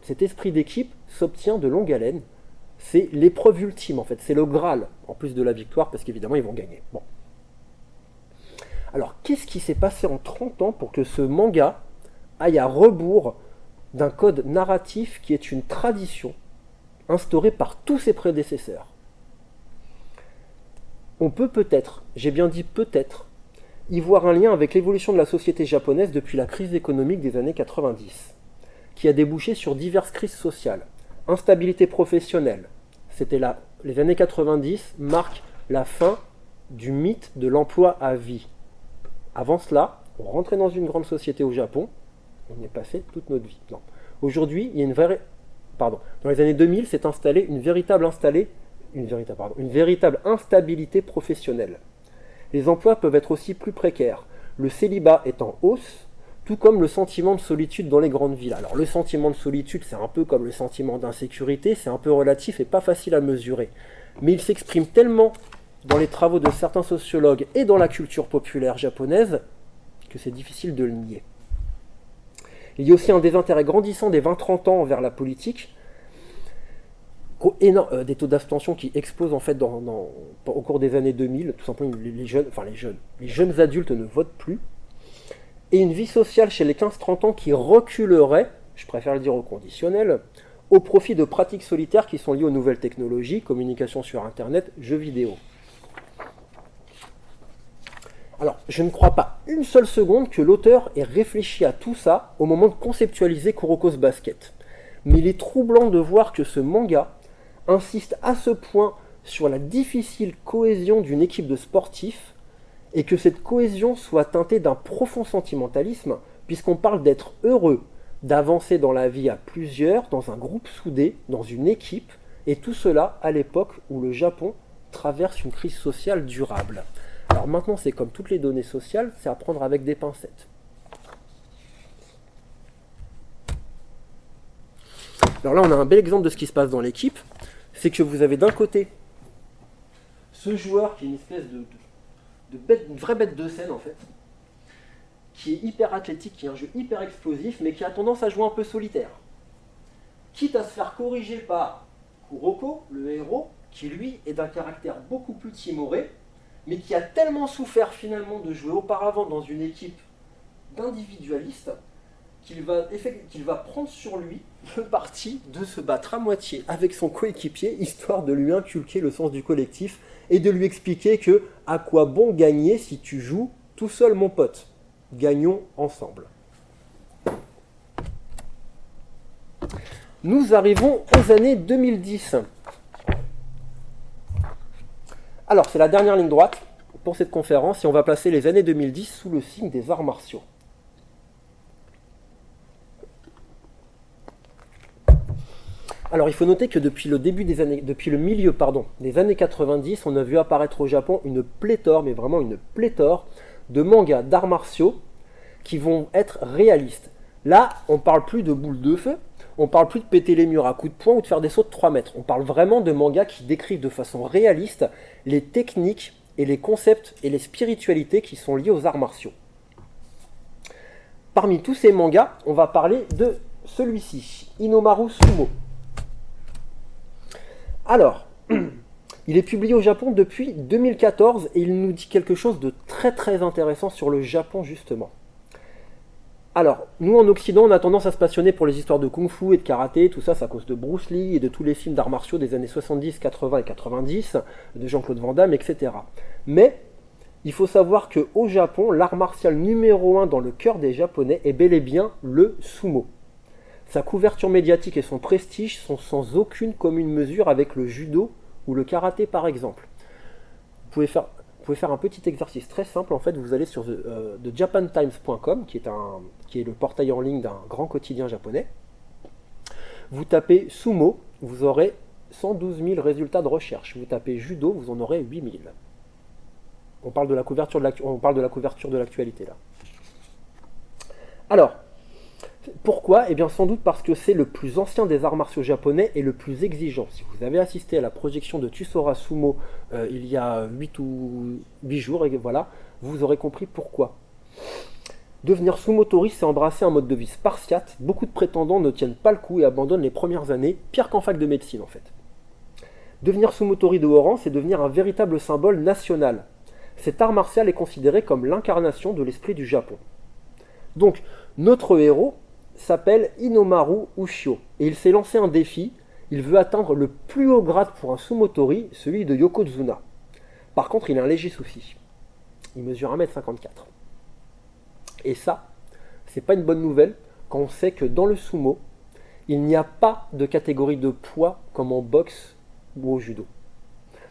Cet esprit d'équipe s'obtient de longue haleine. C'est l'épreuve ultime en fait, c'est le Graal, en plus de la victoire, parce qu'évidemment ils vont gagner. Bon. Alors qu'est-ce qui s'est passé en 30 ans pour que ce manga aille à rebours d'un code narratif qui est une tradition instaurée par tous ses prédécesseurs? On peut peut-être, j'ai bien dit peut-être, y voir un lien avec l'évolution de la société japonaise depuis la crise économique des années 90, qui a débouché sur diverses crises sociales. Instabilité professionnelle, les années 90 marquent la fin du mythe de l'emploi à vie. Avant cela, on rentrait dans une grande société au Japon, on y est passé toute notre vie. Non. Aujourd'hui, il y a dans les années 2000, s'est installée une véritable instabilité professionnelle. Les emplois peuvent être aussi plus précaires. Le célibat est en hausse, tout comme le sentiment de solitude dans les grandes villes. Alors le sentiment de solitude, c'est un peu comme le sentiment d'insécurité, c'est un peu relatif et pas facile à mesurer. Mais il s'exprime tellement dans les travaux de certains sociologues et dans la culture populaire japonaise que c'est difficile de le nier. Il y a aussi un désintérêt grandissant des 20-30 ans envers la politique, des taux d'abstention qui explosent en fait au cours des années 2000, tout simplement les jeunes adultes ne votent plus, et une vie sociale chez les 15-30 ans qui reculerait, je préfère le dire au conditionnel, au profit de pratiques solitaires qui sont liées aux nouvelles technologies, communication sur Internet, jeux vidéo. Alors, je ne crois pas une seule seconde que l'auteur ait réfléchi à tout ça au moment de conceptualiser Kuroko's Basket. Mais il est troublant de voir que ce manga insiste à ce point sur la difficile cohésion d'une équipe de sportifs et que cette cohésion soit teintée d'un profond sentimentalisme, puisqu'on parle d'être heureux, d'avancer dans la vie à plusieurs, dans un groupe soudé, dans une équipe, et tout cela à l'époque où le Japon traverse une crise sociale durable. Alors maintenant, c'est comme toutes les données sociales, c'est à prendre avec des pincettes. Alors là, on a un bel exemple de ce qui se passe dans l'équipe. C'est que vous avez d'un côté ce joueur qui est une espèce une vraie bête de scène en fait, qui est hyper athlétique, qui est un jeu hyper explosif, mais qui a tendance à jouer un peu solitaire. Quitte à se faire corriger par Kuroko, le héros, qui lui est d'un caractère beaucoup plus timoré, mais qui a tellement souffert finalement de jouer auparavant dans une équipe d'individualistes qu'il va prendre sur lui le parti de se battre à moitié avec son coéquipier, histoire de lui inculquer le sens du collectif et de lui expliquer que à quoi bon gagner si tu joues tout seul mon pote. Gagnons ensemble. Nous arrivons aux années 2010. Alors, c'est la dernière ligne droite pour cette conférence et on va placer les années 2010 sous le signe des arts martiaux. Alors, il faut noter que depuis le milieu des années 90, on a vu apparaître au Japon une pléthore, mais vraiment une pléthore, de mangas d'arts martiaux qui vont être réalistes. Là, on ne parle plus de boules de feu, on ne parle plus de péter les murs à coups de poing ou de faire des sauts de 3 mètres. On parle vraiment de mangas qui décrivent de façon réaliste les techniques et les concepts et les spiritualités qui sont liés aux arts martiaux. Parmi tous ces mangas, on va parler de celui-ci, Inomaru Sumo. Alors, il est publié au Japon depuis 2014 et il nous dit quelque chose de très très intéressant sur le Japon justement. Alors, nous en Occident, on a tendance à se passionner pour les histoires de kung-fu et de karaté, tout ça, c'est à cause de Bruce Lee et de tous les films d'arts martiaux des années 70, 80 et 90, de Jean-Claude Van Damme, etc. Mais, il faut savoir qu'au Japon, l'art martial numéro 1 dans le cœur des Japonais est bel et bien le sumo. Sa couverture médiatique et son prestige sont sans aucune commune mesure avec le judo ou le karaté par exemple. Vous pouvez faire un petit exercice très simple. En fait, vous allez sur thejapantimes.com, qui est le portail en ligne d'un grand quotidien japonais. Vous tapez sumo, vous aurez 112 000 résultats de recherche. Vous tapez judo, vous en aurez 8 000. On parle de la couverture de l'actualité là. Alors, pourquoi ? Eh bien sans doute parce que c'est le plus ancien des arts martiaux japonais et le plus exigeant. Si vous avez assisté à la projection de Tusora Sumo il y a 8 jours, et voilà, vous aurez compris pourquoi. Devenir sumotori, c'est embrasser un mode de vie spartiate. Beaucoup de prétendants ne tiennent pas le coup et abandonnent les premières années, pire qu'en fac de médecine en fait. Devenir sumotori de haut rang, c'est devenir un véritable symbole national. Cet art martial est considéré comme l'incarnation de l'esprit du Japon. Donc, notre héros s'appelle Inomaru Ushio et il s'est lancé un défi. Il veut atteindre le plus haut grade pour un sumotori, celui de Yokozuna. Par contre, il a un léger souci. Il mesure 1,54 m. Et ça, c'est pas une bonne nouvelle quand on sait que dans le sumo, il n'y a pas de catégorie de poids comme en boxe ou au judo.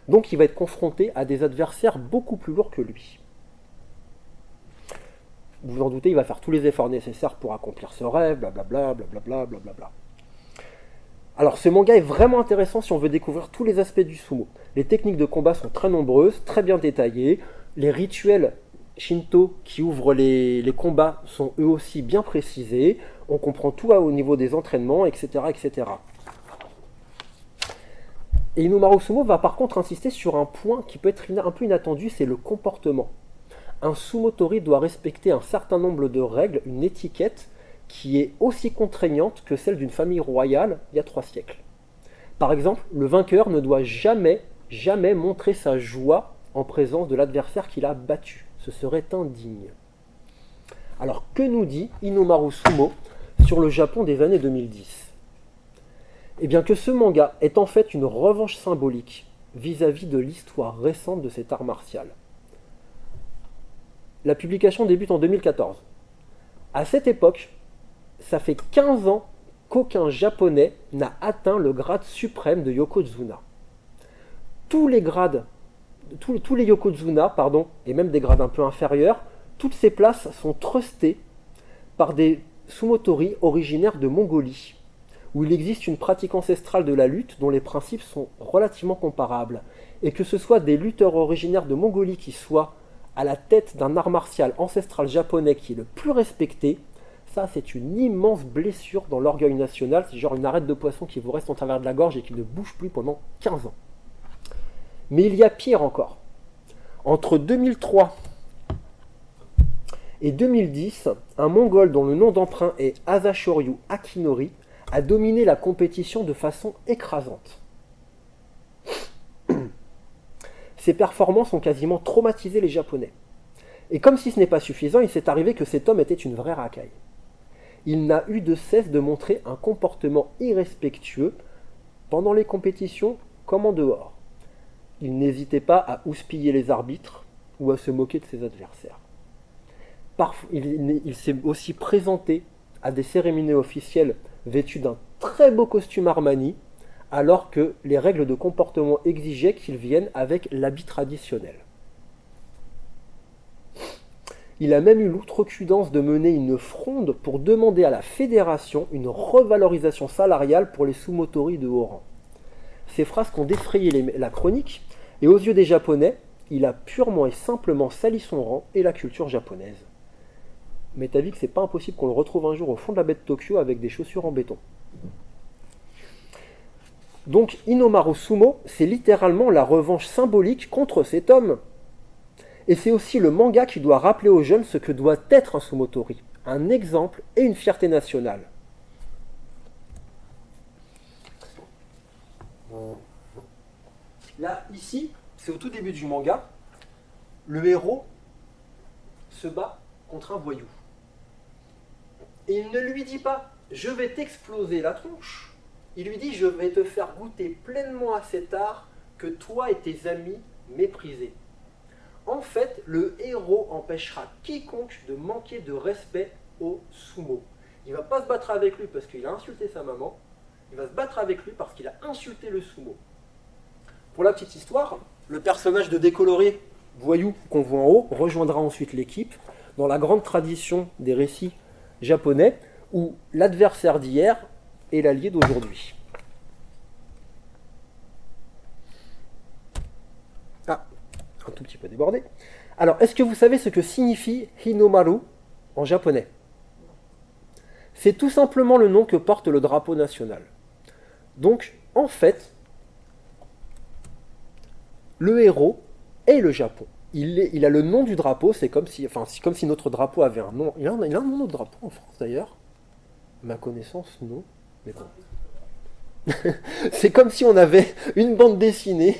Donc il va être confronté à des adversaires beaucoup plus lourds que lui. Vous vous en doutez, il va faire tous les efforts nécessaires pour accomplir ce rêve, blablabla, blablabla, blablabla. Alors ce manga est vraiment intéressant si on veut découvrir tous les aspects du sumo. Les techniques de combat sont très nombreuses, très bien détaillées. Les rituels Shinto qui ouvrent les combats sont eux aussi bien précisés. On comprend tout au niveau des entraînements, etc. etc. Et Inomaru Sumo va par contre insister sur un point qui peut être un peu inattendu, c'est le comportement. Un sumotori doit respecter un certain nombre de règles, une étiquette qui est aussi contraignante que celle d'une famille royale il y a 3 siècles. Par exemple, le vainqueur ne doit jamais montrer sa joie en présence de l'adversaire qu'il a battu. Ce serait indigne. Alors, que nous dit Inomaru Sumo sur le Japon des années 2010 ? Eh bien que ce manga est en fait une revanche symbolique vis-à-vis de l'histoire récente de cet art martial. La publication débute en 2014. À cette époque, ça fait 15 ans qu'aucun Japonais n'a atteint le grade suprême de Yokozuna. Tous les Yokozuna, et même des grades un peu inférieurs, toutes ces places sont trustées par des sumotori originaires de Mongolie, où il existe une pratique ancestrale de la lutte dont les principes sont relativement comparables, et que ce soit des lutteurs originaires de Mongolie qui soient à la tête d'un art martial ancestral japonais qui est le plus respecté, ça c'est une immense blessure dans l'orgueil national, c'est genre une arête de poisson qui vous reste en travers de la gorge et qui ne bouge plus pendant 15 ans. Mais il y a pire encore. Entre 2003 et 2010, un Mongol dont le nom d'emprunt est Asashoryu Akinori a dominé la compétition de façon écrasante. Ses performances ont quasiment traumatisé les Japonais. Et comme si ce n'est pas suffisant, il s'est arrivé que cet homme était une vraie racaille. Il n'a eu de cesse de montrer un comportement irrespectueux pendant les compétitions comme en dehors. Il n'hésitait pas à houspiller les arbitres ou à se moquer de ses adversaires. Il s'est aussi présenté à des cérémonies officielles vêtu d'un très beau costume Armani, alors que les règles de comportement exigeaient qu'il vienne avec l'habit traditionnel. Il a même eu l'outrecuidance de mener une fronde pour demander à la fédération une revalorisation salariale pour les sumotori de haut rang. Ces phrases ont défrayé la chronique, et aux yeux des Japonais, il a purement et simplement sali son rang et la culture japonaise. Mais t'as vu que c'est pas impossible qu'on le retrouve un jour au fond de la baie de Tokyo avec des chaussures en béton. Donc Inomaru Sumo, c'est littéralement la revanche symbolique contre cet homme. Et c'est aussi le manga qui doit rappeler aux jeunes ce que doit être un sumotori, un exemple et une fierté nationale. Là, ici, c'est au tout début du manga, le héros se bat contre un voyou. Et il ne lui dit pas « je vais t'exploser la tronche », il lui dit « je vais te faire goûter pleinement à cet art que toi et tes amis méprisez ». En fait, le héros empêchera quiconque de manquer de respect au sumo. Il ne va pas se battre avec lui parce qu'il a insulté sa maman, il va se battre avec lui parce qu'il a insulté le sumo. Pour la petite histoire, le personnage de décoloré voyou qu'on voit en haut rejoindra ensuite l'équipe dans la grande tradition des récits japonais où l'adversaire d'hier est l'allié d'aujourd'hui. Ah, un tout petit peu débordé. Alors, est-ce que vous savez ce que signifie Hinomaru en japonais ? C'est tout simplement le nom que porte le drapeau national. Donc, en fait, le héros est le Japon. Il a le nom du drapeau, c'est comme si notre drapeau avait un nom. Il a un nom notre drapeau en France d'ailleurs. À ma connaissance, non. Mais bon. C'est comme si on avait une bande dessinée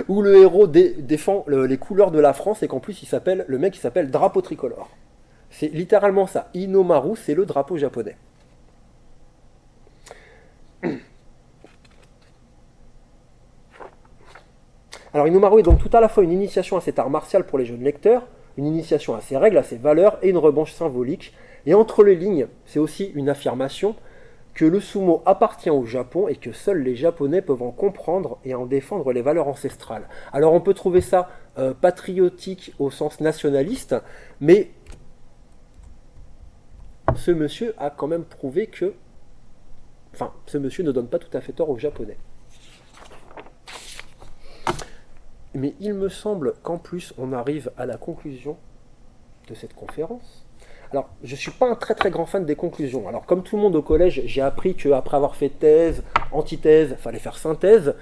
où le héros défend les couleurs de la France et qu'en plus le mec il s'appelle drapeau tricolore. C'est littéralement ça. Inomaru, c'est le drapeau japonais. Alors Inomaru est donc tout à la fois une initiation à cet art martial pour les jeunes lecteurs, une initiation à ses règles, à ses valeurs et une revanche symbolique. Et entre les lignes, c'est aussi une affirmation que le sumo appartient au Japon et que seuls les Japonais peuvent en comprendre et en défendre les valeurs ancestrales. Alors on peut trouver ça patriotique au sens nationaliste, mais ce monsieur a quand même prouvé que... Enfin, ce monsieur ne donne pas tout à fait tort aux Japonais. Mais il me semble qu'en plus, on arrive à la conclusion de cette conférence. Alors, je ne suis pas un très très grand fan des conclusions. Alors, comme tout le monde au collège, j'ai appris qu'après avoir fait thèse, antithèse, il fallait faire synthèse.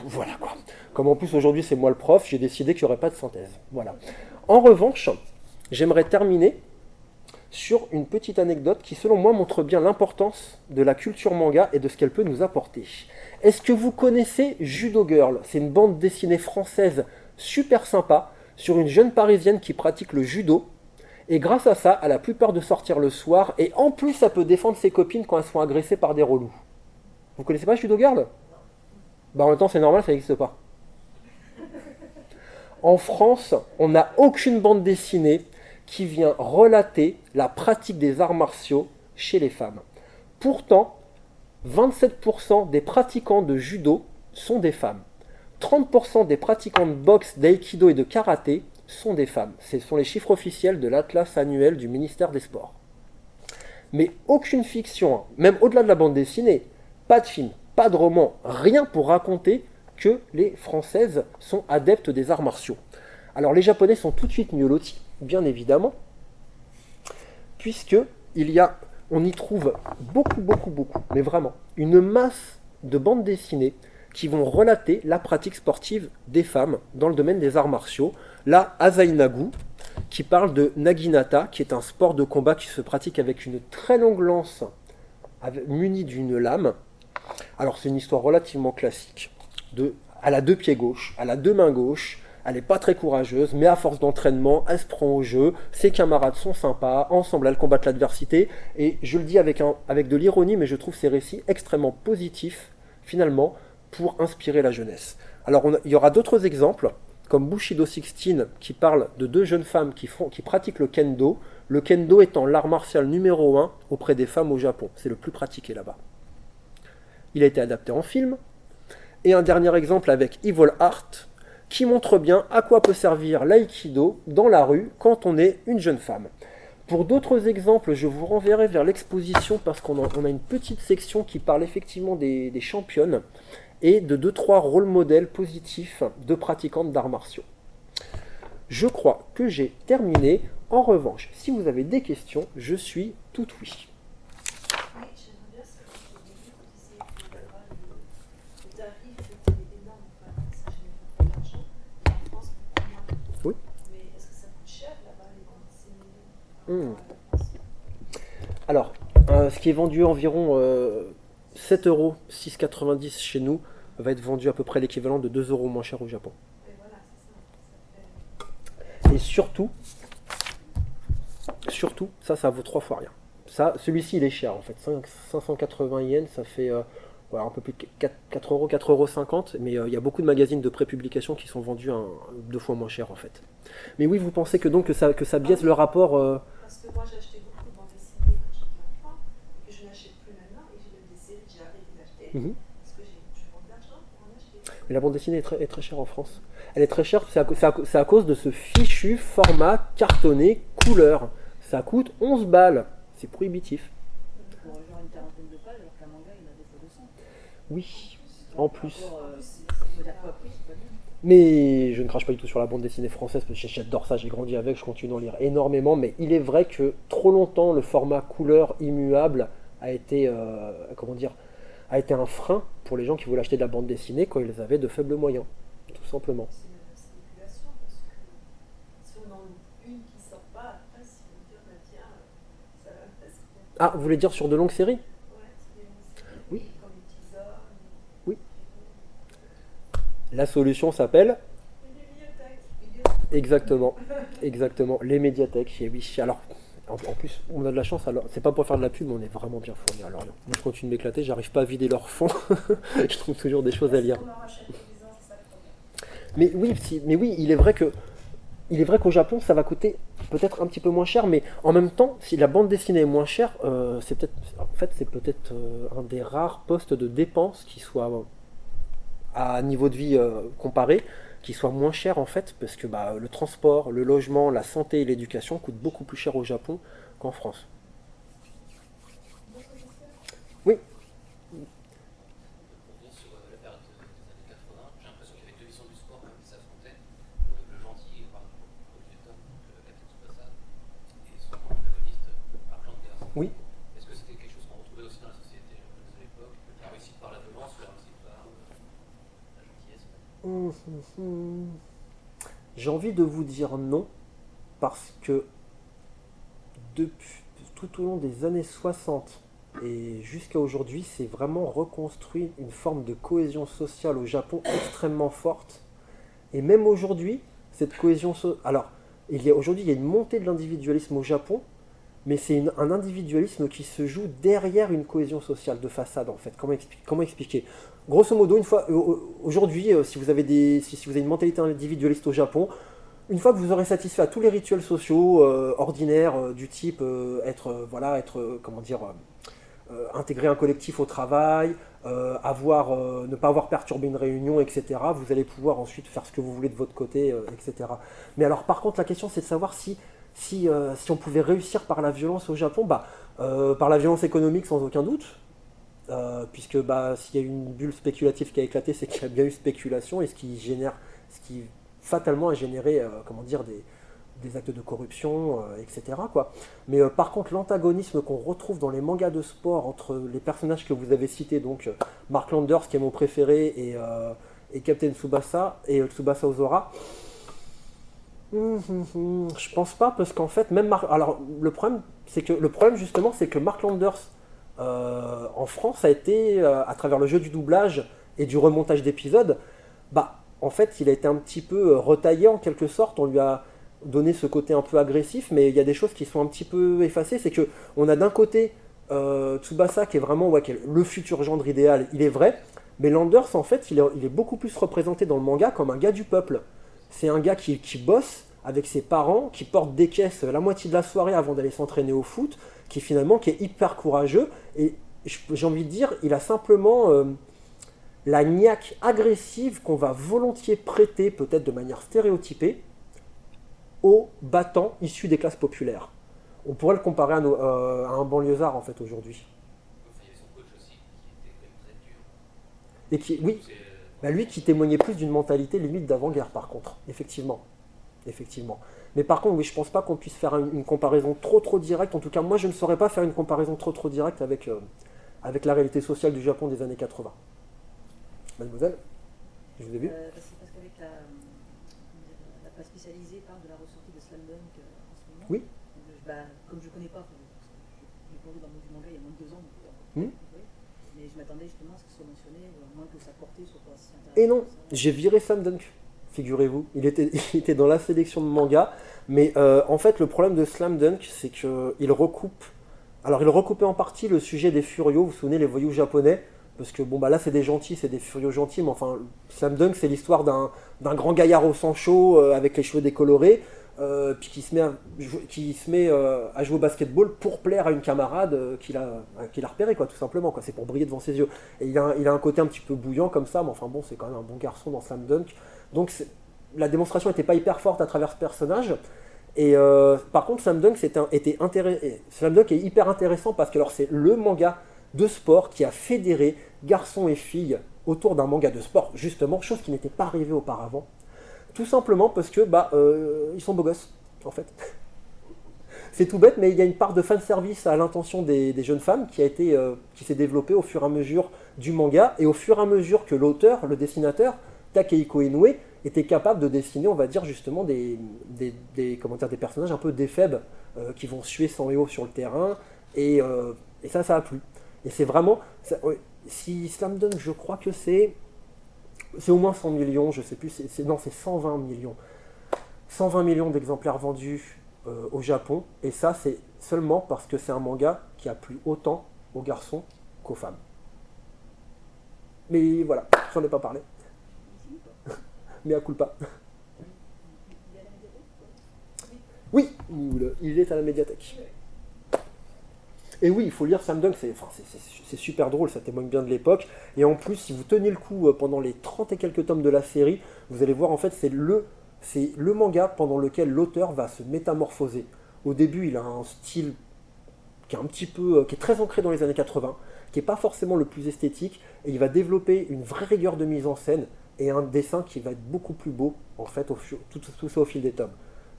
Voilà quoi. Comme en plus aujourd'hui c'est moi le prof, j'ai décidé qu'il n'y aurait pas de synthèse. Voilà. En revanche, j'aimerais terminer sur une petite anecdote qui selon moi montre bien l'importance de la culture manga et de ce qu'elle peut nous apporter. Est-ce que vous connaissez Judo Girl? C'est une bande dessinée française super sympa sur une jeune parisienne qui pratique le judo. Et grâce à ça, elle a plus peur de sortir le soir. Et en plus, ça peut défendre ses copines quand elles sont agressées par des relous. Vous connaissez pas Judo Girl? Bah en même temps, c'est normal, ça n'existe pas. En France, on n'a aucune bande dessinée qui vient relater la pratique des arts martiaux chez les femmes. Pourtant, 27% des pratiquants de judo sont des femmes. 30% des pratiquants de boxe, d'aïkido et de karaté sont des femmes. Ce sont les chiffres officiels de l'Atlas annuel du ministère des Sports. Mais aucune fiction, même au-delà de la bande dessinée, pas de film, pas de roman, rien pour raconter que les Françaises sont adeptes des arts martiaux. Alors les Japonais sont tout de suite mieux lotis, bien évidemment, puisque on y trouve beaucoup, mais vraiment, une masse de bandes dessinées qui vont relater la pratique sportive des femmes dans le domaine des arts martiaux. Là, Azainagu, qui parle de Naginata, qui est un sport de combat qui se pratique avec une très longue lance munie d'une lame. Alors c'est une histoire relativement classique. Elle a 2 pieds gauches, elle a 2 mains gauches, elle n'est pas très courageuse, mais à force d'entraînement, elle se prend au jeu, ses camarades sont sympas, ensemble elles combattent l'adversité, et je le dis avec de l'ironie, mais je trouve ces récits extrêmement positifs, finalement, pour inspirer la jeunesse. Alors il y aura d'autres exemples, comme Bushido 16, qui parle de 2 jeunes femmes qui pratiquent le kendo étant l'art martial numéro 1 auprès des femmes au Japon, c'est le plus pratiqué là-bas. Il a été adapté en film, et un dernier exemple avec Evil Heart, qui montre bien à quoi peut servir l'aïkido dans la rue quand on est une jeune femme. Pour d'autres exemples, je vous renverrai vers l'exposition parce qu'on a une petite section qui parle effectivement des championnes et de 2-3 rôles modèles positifs de pratiquantes d'arts martiaux. Je crois que j'ai terminé. En revanche, si vous avez des questions, je suis tout oui. Oui. Mais est-ce que ça coûte cher là-bas les bandes dessinées? Alors, ce qui est vendu environ 7 €, 6,90 chez nous, va être vendu à peu près l'équivalent de 2 € moins cher au Japon. Et voilà, c'est ça. Et surtout, ça vaut 3 fois rien. Celui-ci, il est cher en fait. 580 yens, ça fait un peu plus de 4 €, 4,50 €, mais il y a beaucoup de magazines de prépublication qui sont vendus 2 fois moins cher en fait. Mais oui, vous pensez que ça biaise le rapport Parce que moi j'ai acheté beaucoup de bandes dessinées quand j'étais enfant, et que je n'achète plus maintenant, et j'ai des séries que j'ai arrêté d'acheter, parce que je manque d'argent pour en acheter. Mais la bande dessinée est très chère en France. Elle est très chère, c'est à cause de ce fichu format cartonné couleur. Ça coûte 11 balles, c'est prohibitif. Pour genre une quarantaine de pages, alors qu'un manga il a des fois 200. Oui, en plus. Faut dire quoi après, c'est pas bien. Mais je ne crache pas du tout sur la bande dessinée française, parce que j'adore ça, j'ai grandi avec, je continue d'en lire énormément, mais il est vrai que trop longtemps le format couleur immuable a été un frein pour les gens qui voulaient acheter de la bande dessinée quand ils avaient de faibles moyens, tout simplement. C'est une spéculation, parce que si on en loupe une qui ne sort pas, après si on dit tiens, ça va passer. Ah, vous voulez dire sur de longues séries? Ouais, c'est des séries, oui. Comme les petits hommes. Oui. La solution s'appelle Exactement, les médiathèques. Et oui, alors, en plus, on a de la chance. Alors, c'est pas pour faire de la pub, mais on est vraiment bien fournis. Alors, moi, je continue de m'éclater. J'arrive pas à vider leur fond. Je trouve toujours des choses à lire. Mais oui, il est vrai que il est vrai qu'au Japon, ça va coûter peut-être un petit peu moins cher, mais en même temps, si la bande dessinée est moins chère, c'est peut-être un des rares postes de dépenses qui soit à niveau de vie comparé, qui soit moins cher en fait, parce que bah, le transport, le logement, la santé et l'éducation coûtent beaucoup plus cher au Japon qu'en France. Oui. Pour revenir sur la période des années 80, j'ai l'impression qu'il y avait deux visions du sport quand même qui s'affrontaient. Le gentil, par exemple, le producteur, Captain Tsubasa, et son antagoniste, Mark Landers. Oui. Est-ce que c'était quelque chose qu'on retrouvait aussi dans la société japonaise de l'époque, la réussite par la violence ou la réussite par la gentillesse? J'ai envie de vous dire non, parce que depuis, tout au long des années 60 et jusqu'à aujourd'hui, c'est vraiment reconstruit une forme de cohésion sociale au Japon extrêmement forte. Et même aujourd'hui, cette cohésion sociale... Alors, aujourd'hui, il y a une montée de l'individualisme au Japon, mais c'est un individualisme qui se joue derrière une cohésion sociale de façade, en fait. Comment expliquer? Grosso modo, aujourd'hui, si vous avez une mentalité individualiste au Japon, une fois que vous aurez satisfait à tous les rituels sociaux ordinaires du type intégrer un collectif au travail, ne pas avoir perturbé une réunion, etc., vous allez pouvoir ensuite faire ce que vous voulez de votre côté, etc. Mais alors par contre, la question c'est de savoir si on pouvait réussir par la violence au Japon, par la violence économique sans aucun doute, puisque s'il y a eu une bulle spéculative qui a éclaté, c'est qu'il y a bien eu spéculation, et ce qui fatalement a généré des actes de corruption, etc. quoi. Mais par contre, l'antagonisme qu'on retrouve dans les mangas de sport entre les personnages que vous avez cités, donc Mark Landers qui est mon préféré, et Captain Tsubasa, et Tsubasa Ozora, je pense pas, parce qu'en fait, alors le problème justement, c'est que Mark Landers en France a été, à travers le jeu du doublage et du remontage d'épisodes, en fait, il a été un petit peu retaillé en quelque sorte. On lui a donné ce côté un peu agressif, mais il y a des choses qui sont un petit peu effacées. C'est que on a d'un côté Tsubasa qui est vraiment qui est le futur gendre idéal, il est vrai, mais Landers en fait, il est beaucoup plus représenté dans le manga comme un gars du peuple. C'est un gars qui bosse avec ses parents, qui porte des caisses la moitié de la soirée avant d'aller s'entraîner au foot, qui est hyper courageux. Et j'ai envie de dire, il a simplement la niaque agressive qu'on va volontiers prêter, peut-être de manière stéréotypée, aux battants issus des classes populaires. On pourrait le comparer à un banlieusard en fait aujourd'hui. Enfin, il y avait son coach aussi qui était quand même très dur. Lui qui témoignait plus d'une mentalité limite d'avant-guerre par contre, effectivement. Mais par contre, oui, je pense pas qu'on puisse faire une comparaison trop directe. En tout cas, moi je ne saurais pas faire une comparaison trop directe avec la réalité sociale du Japon des années 80. Mademoiselle, je vous ai vu. C'est parce qu'avec la presse spécialisée parle de la ressortie de Slam Dunk en ce moment. Oui. Comme je ne connais pas, j'ai plongé dans le monde du manga il y a moins de 2 ans, mais je m'attendais justement à ce que ce soit mentionné, ou à moins que sa portée soit pas si intéressante. Et non, j'ai viré Slam Dunk, figurez-vous. Il était dans la sélection de manga, mais en fait le problème de Slam Dunk, c'est qu'il recoupe. Alors il recoupait en partie le sujet des furios, vous vous souvenez, les voyous japonais. Parce que là c'est des gentils, c'est des furieux gentils, mais enfin Slam Dunk c'est l'histoire d'un grand gaillard au sang chaud avec les cheveux décolorés, puis qui se met à jouer au basketball pour plaire à une camarade qu'il a repéré quoi, tout simplement quoi. C'est pour briller devant ses yeux. Et il a un côté un petit peu bouillant comme ça, mais enfin bon, c'est quand même un bon garçon dans Slam Dunk. Donc la démonstration n'était pas hyper forte à travers ce personnage. Et par contre Slam Dunk Slam Dunk est hyper intéressant parce que alors c'est le manga de sport qui a fédéré garçons et filles autour d'un manga de sport, justement, chose qui n'était pas arrivée auparavant. Tout simplement parce que ils sont beaux gosses, en fait. C'est tout bête, mais il y a une part de fanservice à l'intention des jeunes femmes qui s'est développée au fur et à mesure du manga, et au fur et à mesure que l'auteur, le dessinateur, Takehiko Inoue, était capable de dessiner, on va dire, justement, des personnages un peu d'éphèbes qui vont suer sang et eau sur le terrain, et ça a plu. Et c'est vraiment... Si Slam Dunk, je crois que c'est au moins 100 millions, je sais plus, c'est 120 millions. 120 millions d'exemplaires vendus au Japon, et ça c'est seulement parce que c'est un manga qui a plu autant aux garçons qu'aux femmes. Mais voilà, j'en ai pas parlé. Mais à culpa. Oui, il est à la médiathèque. Et oui, il faut lire Slam Dunk, c'est super drôle, ça témoigne bien de l'époque. Et en plus, si vous tenez le coup pendant les 30 et quelques tomes de la série, vous allez voir, en fait, c'est le manga pendant lequel l'auteur va se métamorphoser. Au début, il a un style qui est un petit peu, qui est très ancré dans les années 80, qui n'est pas forcément le plus esthétique, et il va développer une vraie rigueur de mise en scène et un dessin qui va être beaucoup plus beau, en fait, tout ça au fil des tomes.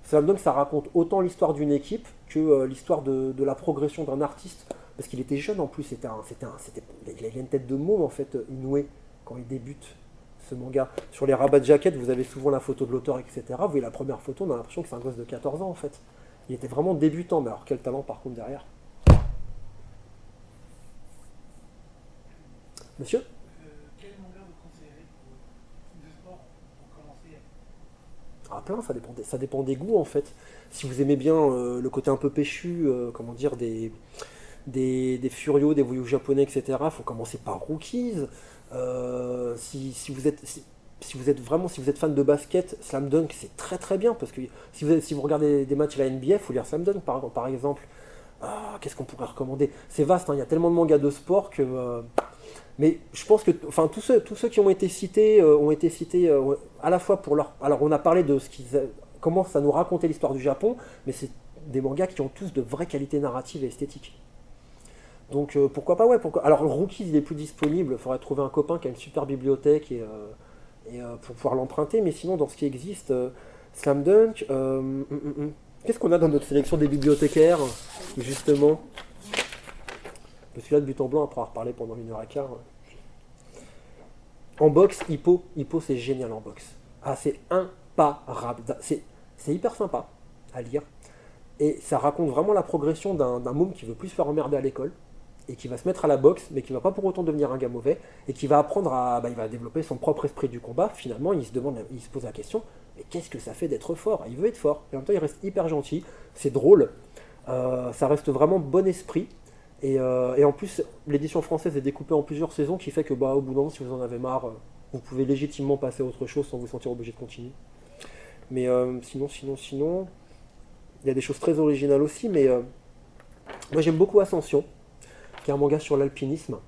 Slam Dunk, ça raconte autant l'histoire d'une équipe que l'histoire de la progression d'un artiste, parce qu'il était jeune en plus, il a une tête de môme en fait, Inoue, quand il débute ce manga. Sur les rabats de jaquettes, vous avez souvent la photo de l'auteur, etc. Vous voyez la première photo, on a l'impression que c'est un gosse de 14 ans en fait. Il était vraiment débutant, mais alors quel talent par contre derrière. Monsieur ? Quel manga vous conseillerez de sport pour commencer? Ah, plein, ça dépend des goûts en fait. Si vous aimez bien le côté un peu péchu, comment dire, des furios, des voyous japonais, etc., il faut commencer par Rookies. Si vous êtes fan de basket, Slam Dunk c'est très très bien, parce que si vous regardez des matchs de la NBA, il faut lire Slam Dunk par exemple. Qu'est-ce qu'on pourrait recommander? C'est vaste, hein, il y a tellement de mangas de sport que... mais je pense que tous ceux qui ont été cités à la fois pour leur... Alors on a parlé de comment ça nous racontait l'histoire du Japon, mais c'est des mangas qui ont tous de vraies qualités narratives et esthétiques. Donc pourquoi pas, ouais. Alors le Rookies il est plus disponible, il faudrait trouver un copain qui a une super bibliothèque pour pouvoir l'emprunter, mais sinon dans ce qui existe, Slam Dunk, qu'est-ce qu'on a dans notre sélection des bibliothécaires, justement? Celui-là de but en blanc, après avoir parlé pendant 1h15. En boxe, Hippo c'est génial en boxe. C'est imparable. C'est hyper sympa à lire. Et ça raconte vraiment la progression d'un môme qui veut plus se faire emmerder à l'école et qui va se mettre à la boxe, mais qui va pas pour autant devenir un gars mauvais, et qui va apprendre il va développer son propre esprit du combat. Finalement, il se pose la question, mais qu'est-ce que ça fait d'être fort? Il veut être fort. Et en même temps, il reste hyper gentil. C'est drôle. Ça reste vraiment bon esprit. Et en plus, l'édition française est découpée en plusieurs saisons, qui fait que au bout d'un moment, si vous en avez marre, vous pouvez légitimement passer à autre chose sans vous sentir obligé de continuer. Mais sinon, il y a des choses très originales aussi, mais moi j'aime beaucoup Ascension, qui est un manga sur l'alpinisme,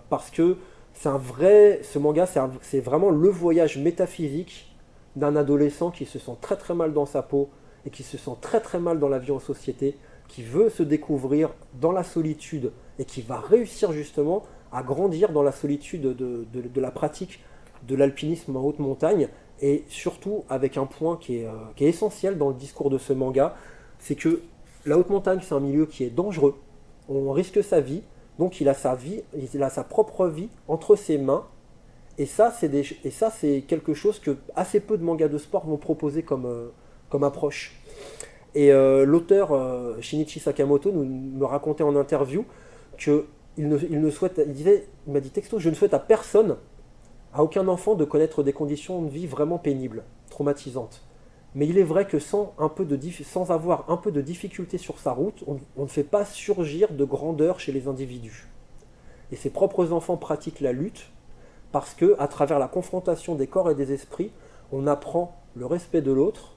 parce que ce manga, c'est vraiment le voyage métaphysique d'un adolescent qui se sent très très mal dans sa peau, et qui se sent très très mal dans la vie en société, qui veut se découvrir dans la solitude et qui va réussir justement à grandir dans la solitude de la pratique de l'alpinisme en haute montagne, et surtout avec un point qui est essentiel dans le discours de ce manga, c'est que la haute montagne c'est un milieu qui est dangereux, on risque sa vie, donc il a sa propre vie entre ses mains, et ça c'est quelque chose que assez peu de mangas de sport vont proposer comme approche. Et l'auteur Shinichi Sakamoto me racontait en interview qu'il m'a dit texto, je ne souhaite à personne, à aucun enfant, de connaître des conditions de vie vraiment pénibles, traumatisantes. Mais il est vrai que sans avoir un peu de difficulté sur sa route, on ne fait pas surgir de grandeur chez les individus. Et ses propres enfants pratiquent la lutte parce que, à travers la confrontation des corps et des esprits, on apprend le respect de l'autre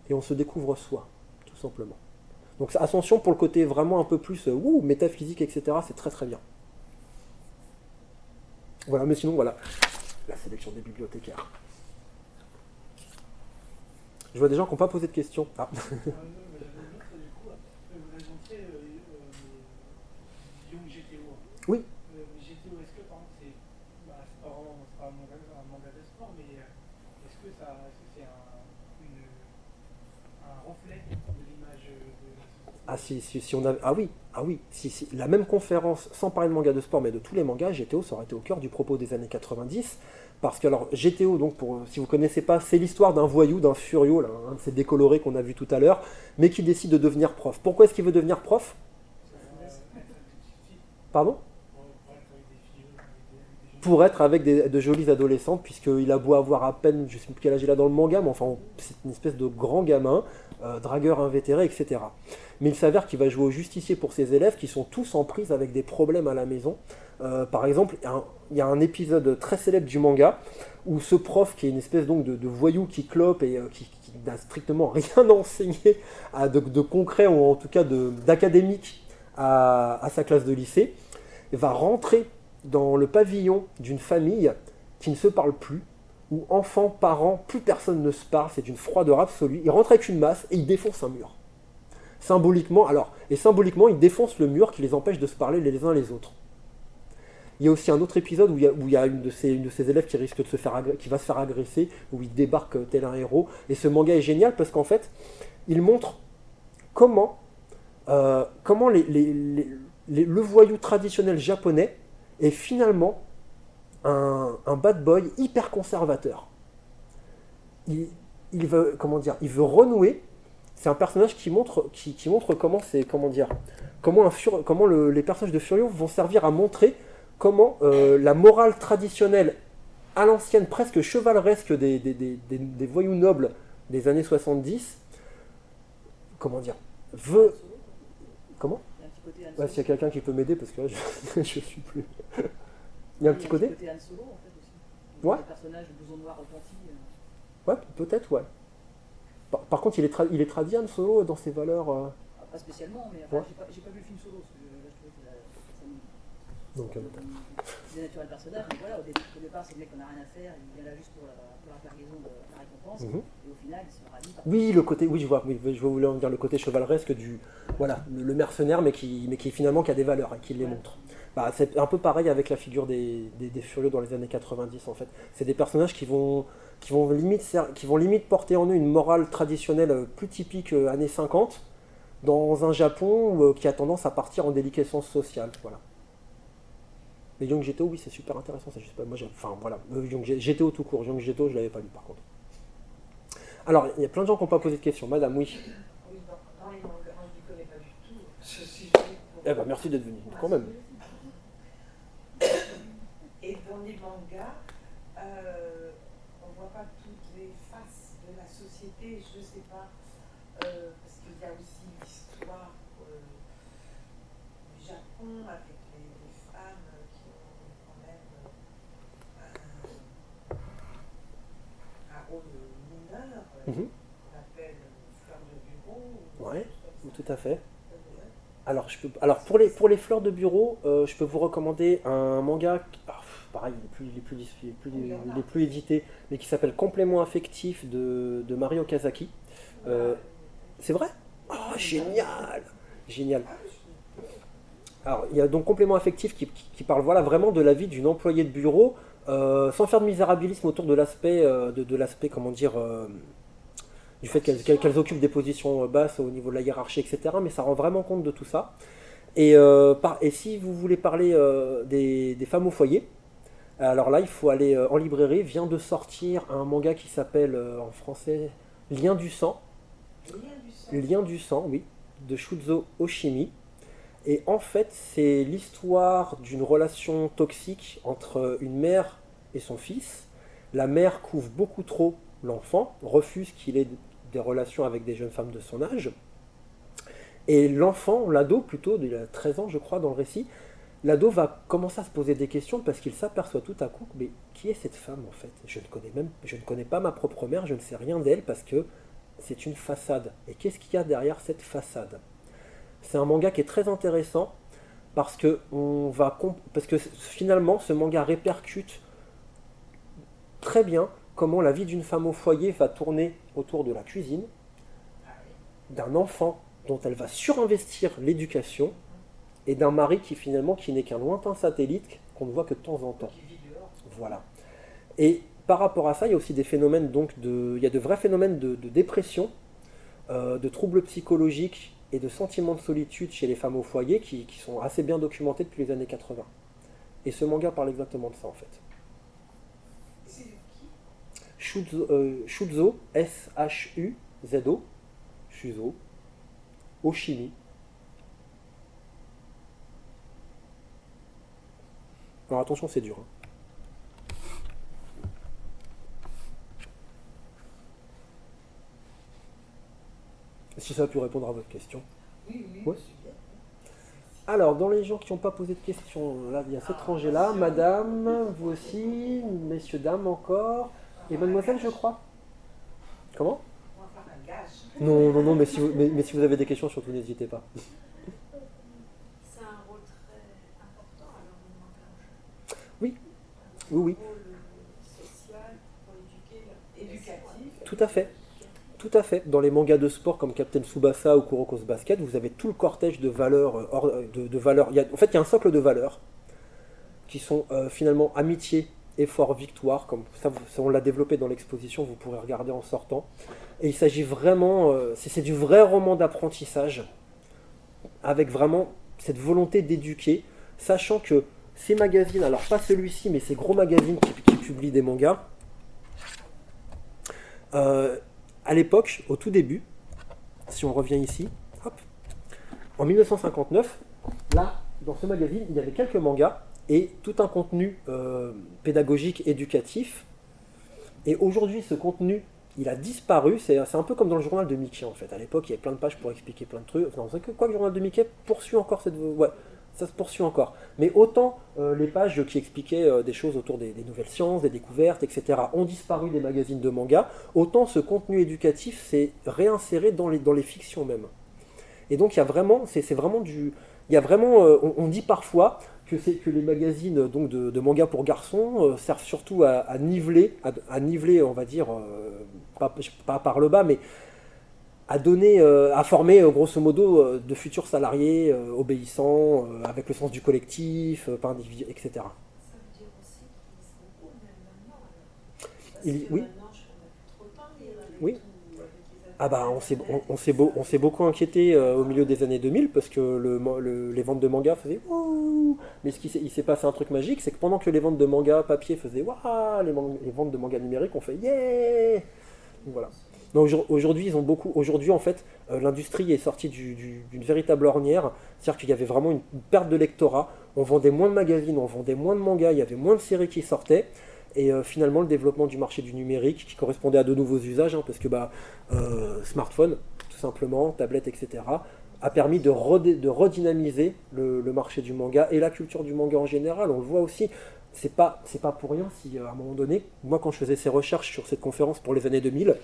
et on se découvre soi. Simplement. Donc Ascension, pour le côté vraiment un peu plus métaphysique, etc., c'est très très bien. Voilà, mais sinon voilà, la sélection des bibliothécaires. Je vois des gens qui n'ont pas posé de questions. Vous avez montré Young GTO. Oui. GTO, est-ce que par exemple c'est pas vraiment un manga de sport, mais est-ce que c'est un reflet de l'image de la société? Si la même conférence, sans parler de manga de sport, mais de tous les mangas, GTO, ça aurait été au cœur du propos des années 90, parce que alors GTO, donc si vous ne connaissez pas, c'est l'histoire d'un voyou, d'un furio, là, un de ces décolorés qu'on a vu tout à l'heure, mais qui décide de devenir prof. Pourquoi est-ce qu'il veut devenir prof? Pardon? pour être avec de jolies adolescentes, puisqu'il a beau avoir à peine, je ne sais plus quel âge il a dans le manga, mais enfin c'est une espèce de grand gamin, dragueur invétéré, etc. Mais il s'avère qu'il va jouer au justicier pour ses élèves qui sont tous en prise avec des problèmes à la maison. Par exemple, il y a un épisode très célèbre du manga où ce prof, qui est une espèce donc de voyou qui clope et qui n'a strictement rien enseigné de concret ou en tout cas d'académique à sa classe de lycée, va rentrer dans le pavillon d'une famille qui ne se parle plus, où enfants, parents, plus personne ne se parle, c'est une froideur absolue. Il rentre avec une masse et il défonce un mur. Symboliquement, il défonce le mur qui les empêche de se parler les uns les autres. Il y a aussi un autre épisode où il y a une de ses élèves qui risque qui va se faire agresser, où il débarque tel un héros. Et ce manga est génial parce qu'en fait, il montre comment le voyou traditionnel japonais est finalement un bad boy hyper conservateur. Il veut renouer. C'est un personnage qui montre comment les personnages de Furio vont servir à montrer comment la morale traditionnelle à l'ancienne, presque chevaleresque des voyous nobles des années 70, veut... Comment ? Il y a un petit côté Han Solo. Ouais, s'il y a quelqu'un qui peut m'aider, parce que là, je suis plus... Il y a un petit côté Han Solo, en fait, aussi. Ouais. Le personnage de blouson noir repenti. Ouais, peut-être, ouais. Par contre, il est traduit Han Solo dans ses valeurs... Pas spécialement, mais enfin, Ouais. j'ai pas vu le film Solo, parce que là, je trouvais que ça Donc, dénature le personnage, mais voilà, au départ, c'est le mec qu'on n'a rien à faire, il vient là juste pour la cargaison de la récompense, et au final, il se ravit par... oui, le côté, oui, je voulais en dire le côté chevaleresque du, voilà, le mercenaire, mais qui finalement qui a des valeurs et qui les montre. Bah, c'est un peu pareil avec la figure des Furieux dans les années 90 en fait. C'est des personnages qui vont limite porter en eux une morale traditionnelle plus typique années 50 dans un Japon qui a tendance à partir en déliquescence sociale, voilà. Mais Young Jeto, oui, c'est super intéressant, ça, je sais pas, moi, GTO tout court, Young Jeto, je l'avais pas lu par contre. Alors, il y a plein de gens qui n'ont pas posé de questions. Madame, oui. Oui, dans les mangas, moi je ne connais pas du tout ce sujet. Eh ben, merci d'être venu, quand même. Et dans les mangas, on ne voit pas toutes les faces de la société, je ne sais pas, parce qu'il y a aussi l'histoire du Japon avec les femmes qui ont quand même un rôle mineur, qu'on appelle fleur de bureau. Ouais, tout à fait. Alors pour les fleurs de bureau, je peux vous recommander un manga, pareil, il est plus édité, mais qui s'appelle Complément affectif de Marie Okazaki. C'est vrai ? Oh, génial ! Génial. Alors, il y a donc Complément affectif qui parle voilà, vraiment de la vie d'une employée de bureau, sans faire de misérabilisme autour de l'aspect, comment dire, du fait qu'elles occupent des positions basses au niveau de la hiérarchie, etc. Mais ça rend vraiment compte de tout ça. Et si vous voulez parler des femmes au foyer, alors là, il faut aller en librairie. Vient de sortir un manga qui s'appelle, en français, Lien du sang. Lien du sang, oui, de Shuzo Oshimi. Et en fait, c'est l'histoire d'une relation toxique entre une mère et son fils. La mère couvre beaucoup trop l'enfant, refuse qu'il ait des relations avec des jeunes femmes de son âge. Et l'enfant, l'ado plutôt, il a 13 ans je crois dans le récit, l'ado va commencer à se poser des questions parce qu'il s'aperçoit tout à coup, mais qui est cette femme en fait ? Je ne connais pas ma propre mère, je ne sais rien d'elle parce que c'est une façade. Et qu'est-ce qu'il y a derrière cette façade ? C'est un manga qui est très intéressant parce que finalement ce manga répercute très bien comment la vie d'une femme au foyer va tourner autour de la cuisine, d'un enfant dont elle va surinvestir l'éducation, et d'un mari qui n'est qu'un lointain satellite qu'on ne voit que de temps en temps. Voilà. Et par rapport à ça, il y a aussi des phénomènes il y a de vrais phénomènes de dépression, de troubles psychologiques et de sentiments de solitude chez les femmes au foyer qui sont assez bien documentés depuis les années 80. Et ce manga parle exactement de ça en fait. C'est de qui ? Shuzo, S-H-U-Z-O, Shuzo, Oshimi. Alors attention, c'est dur. Si ça a pu répondre à votre question. Oui, oui, Ouais. super. Alors, dans les gens qui n'ont pas posé de questions, là, il y a cette rangée-là. Madame, vous aussi, messieurs, dames encore. Et mademoiselle, je crois. Comment? On va faire un gage. Non, non, non, mais si vous avez des questions, surtout n'hésitez pas. C'est un rôle très important alors le manga. Oui, oui. Un rôle social pour éduquer la Éducatif. Tout à fait. Tout à fait. Dans les mangas de sport comme Captain Tsubasa ou Kuroko's Basket, vous avez tout le cortège de valeurs. De valeurs. En fait, il y a un socle de valeurs qui sont finalement amitié, effort, victoire. Comme ça, on l'a développé dans l'exposition, vous pourrez regarder en sortant. Et il s'agit vraiment, c'est du vrai roman d'apprentissage, avec vraiment cette volonté d'éduquer, sachant que ces magazines, alors pas celui-ci, mais ces gros magazines qui publient des mangas, à l'époque, au tout début, si on revient ici, hop, en 1959, là, dans ce magazine, il y avait quelques mangas et tout un contenu pédagogique, éducatif. Et aujourd'hui, ce contenu, il a disparu. C'est un peu comme dans le journal de Mickey, en fait. À l'époque, il y avait plein de pages pour expliquer plein de trucs. Enfin, c'est que quoi que le journal de Mickey poursuit encore cette... Ouais, ça se poursuit encore. Mais autant les pages qui expliquaient des choses autour des nouvelles sciences, des découvertes, etc. ont disparu des magazines de manga, autant ce contenu éducatif s'est réinséré dans les fictions même. Et donc il y a vraiment, c'est vraiment du... Il y a vraiment, on dit parfois que les magazines donc de manga pour garçons servent surtout à niveler, on va dire, pas par le bas, mais à donner, à former grosso modo de futurs salariés obéissants, avec le sens du collectif, pas individuel, etc. Ça veut dire aussi qu'ils sont cool même maintenant alors. Parce Oui. que maintenant, je n'ai plus trop le temps de lire avec Oui. tout, avec les Ah bah adolescents, on s'est beaucoup inquiété au milieu des années 2000 parce que les ventes de manga faisaient ouh. Mais il s'est passé un truc magique, c'est que pendant que les ventes de manga papier faisaient waouh, les ventes de manga numériques ont fait yeah. Donc voilà. Donc aujourd'hui ils ont beaucoup. Aujourd'hui en fait l'industrie est sortie d'une véritable ornière, c'est-à-dire qu'il y avait vraiment une perte de lectorat. On vendait moins de magazines, on vendait moins de mangas, il y avait moins de séries qui sortaient. Et finalement, le développement du marché du numérique, qui correspondait à de nouveaux usages, hein, parce que smartphone, tout simplement, tablette, etc., a permis de redynamiser le marché du manga et la culture du manga en général. On le voit aussi, c'est pas pour rien si à un moment donné, moi quand je faisais ces recherches sur cette conférence pour les années 2000,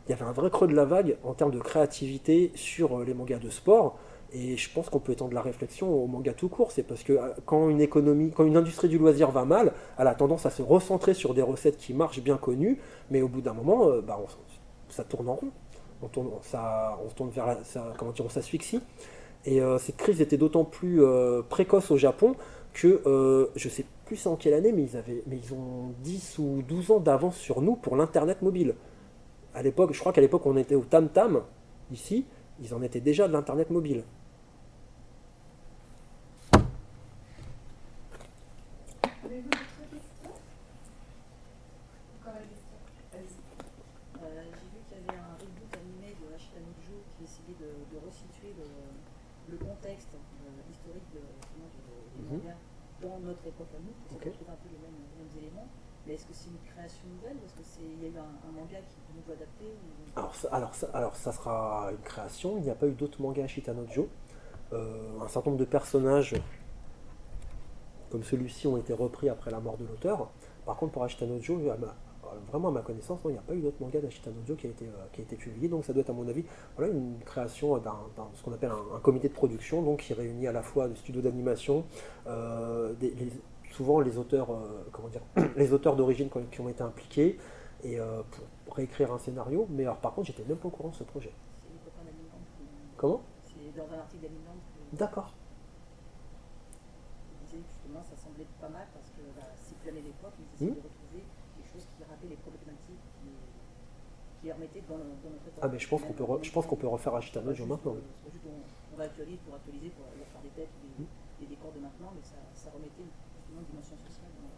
il y avait un vrai creux de la vague en termes de créativité sur les mangas de sport. Et je pense qu'on peut étendre la réflexion au manga tout court. C'est parce que quand une industrie du loisir va mal, elle a tendance à se recentrer sur des recettes qui marchent bien connues, mais au bout d'un moment, ça tourne en rond. On tourne vers on s'asphyxie. Et cette crise était d'autant plus précoce au Japon que je sais plus en quelle année, mais ils ont 10 ou 12 ans d'avance sur nous pour l'internet mobile. À l'époque, je crois qu'à l'époque on était au Tam Tam ici. Ils en étaient déjà de l'internet mobile. Avez-vous d'autres questions? Encore une question. Allez-y. J'ai vu qu'il y avait un reboot animé de Ashita no Joe qui essayait de resituer le contexte historique des mangas dans notre époque à nous, pour Ok. retrouver un peu les mêmes éléments. Mais est-ce que c'est une création nouvelle ou est-ce qu'il y a eu un manga qui est nouveau adapté ou... Alors ça sera une création. Il n'y a pas eu d'autres mangas Ashita no Joe. Un certain nombre de personnages comme celui-ci ont été repris après la mort de l'auteur. Par contre, pour Ashita no Joe, vraiment à ma connaissance, non, il n'y a pas eu d'autres mangas d'Ashita no Joe qui a été publié. Donc ça doit être à mon avis une création ce qu'on appelle un comité de production, donc qui réunit à la fois des studios d'animation, souvent les auteurs, les auteurs d'origine qui ont été impliqués et pour réécrire un scénario. Mais alors par contre, j'étais même pas au courant de ce projet. C'est les copains d'Aniland Comment? C'est dans un article d'Aniland que D'accord. ils disaient que justement ça semblait pas mal parce que c'est plus la même époque, ils essayaient de retrouver quelque chose qui rappelait les problématiques qui les remettaient dans notre époque. Ah mais je pense qu'on peut refaire Ashita no Joe maintenant. On va actualiser pour leur faire des têtes ou des décors de maintenant, mais ça remettait une dimension sociale dans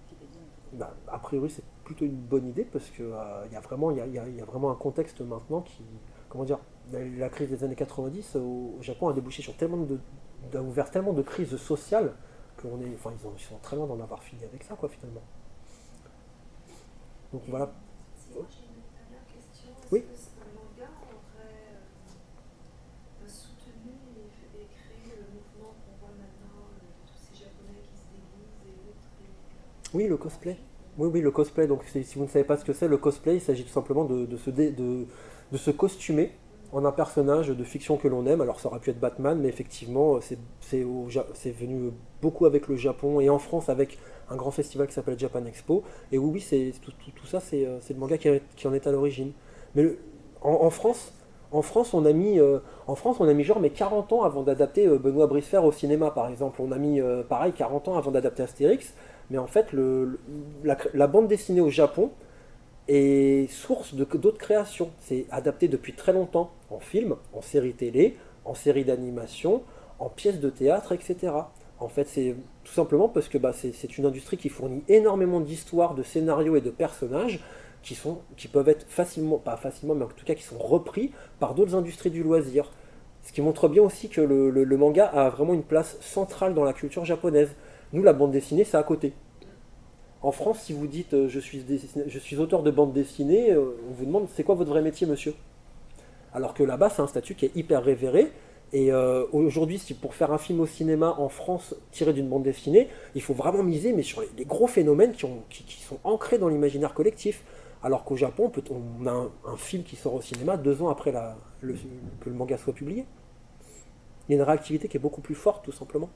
Wikipédia. A priori, c'est plutôt une bonne idée parce que il y a vraiment un contexte maintenant qui, comment dire, la crise des années 90 au Japon a débouché sur a ouvert tellement de crises sociales ils sont très loin d'en avoir fini avec ça, quoi, finalement. Donc voilà. Si moi j'ai une dernière question, est-ce Oui. que un manga aurait Oui, le cosplay. Oui, le cosplay. Donc, si vous ne savez pas ce que c'est, le cosplay, il s'agit tout simplement de se costumer en un personnage de fiction que l'on aime. Alors, ça aurait pu être Batman, mais effectivement, c'est venu beaucoup avec le Japon et en France avec un grand festival qui s'appelle Japan Expo. Et oui, tout ça, c'est le manga qui en est à l'origine. Mais en France, on a mis genre mais 40 ans avant d'adapter Benoît Bricefer au cinéma, par exemple. On a mis, pareil, 40 ans avant d'adapter Astérix. Mais en fait, la bande dessinée au Japon est source d'autres créations. C'est adapté depuis très longtemps en film, en série télé, en série d'animation, en pièces de théâtre, etc. En fait, c'est tout simplement parce que c'est une industrie qui fournit énormément d'histoires, de scénarios et de personnages qui peuvent être facilement, pas facilement, mais en tout cas qui sont repris par d'autres industries du loisir. Ce qui montre bien aussi que le manga a vraiment une place centrale dans la culture japonaise. Nous, la bande dessinée, c'est à côté. En France, si vous dites je suis auteur de bande dessinée, on vous demande c'est quoi votre vrai métier, monsieur? Alors que là-bas, c'est un statut qui est hyper révéré. Et aujourd'hui, pour faire un film au cinéma en France tiré d'une bande dessinée, il faut vraiment miser mais sur les gros phénomènes qui sont ancrés dans l'imaginaire collectif. Alors qu'au Japon, on a un film qui sort au cinéma 2 ans après que le manga soit publié. Il y a une réactivité qui est beaucoup plus forte, tout simplement.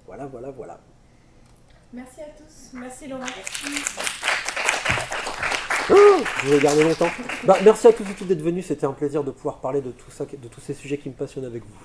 Voilà. Merci à tous. Merci Laurent. Je vais garder longtemps. Merci à tous et toutes d'être venus. C'était un plaisir de pouvoir parler de tout ça, de tous ces sujets qui me passionnent avec vous.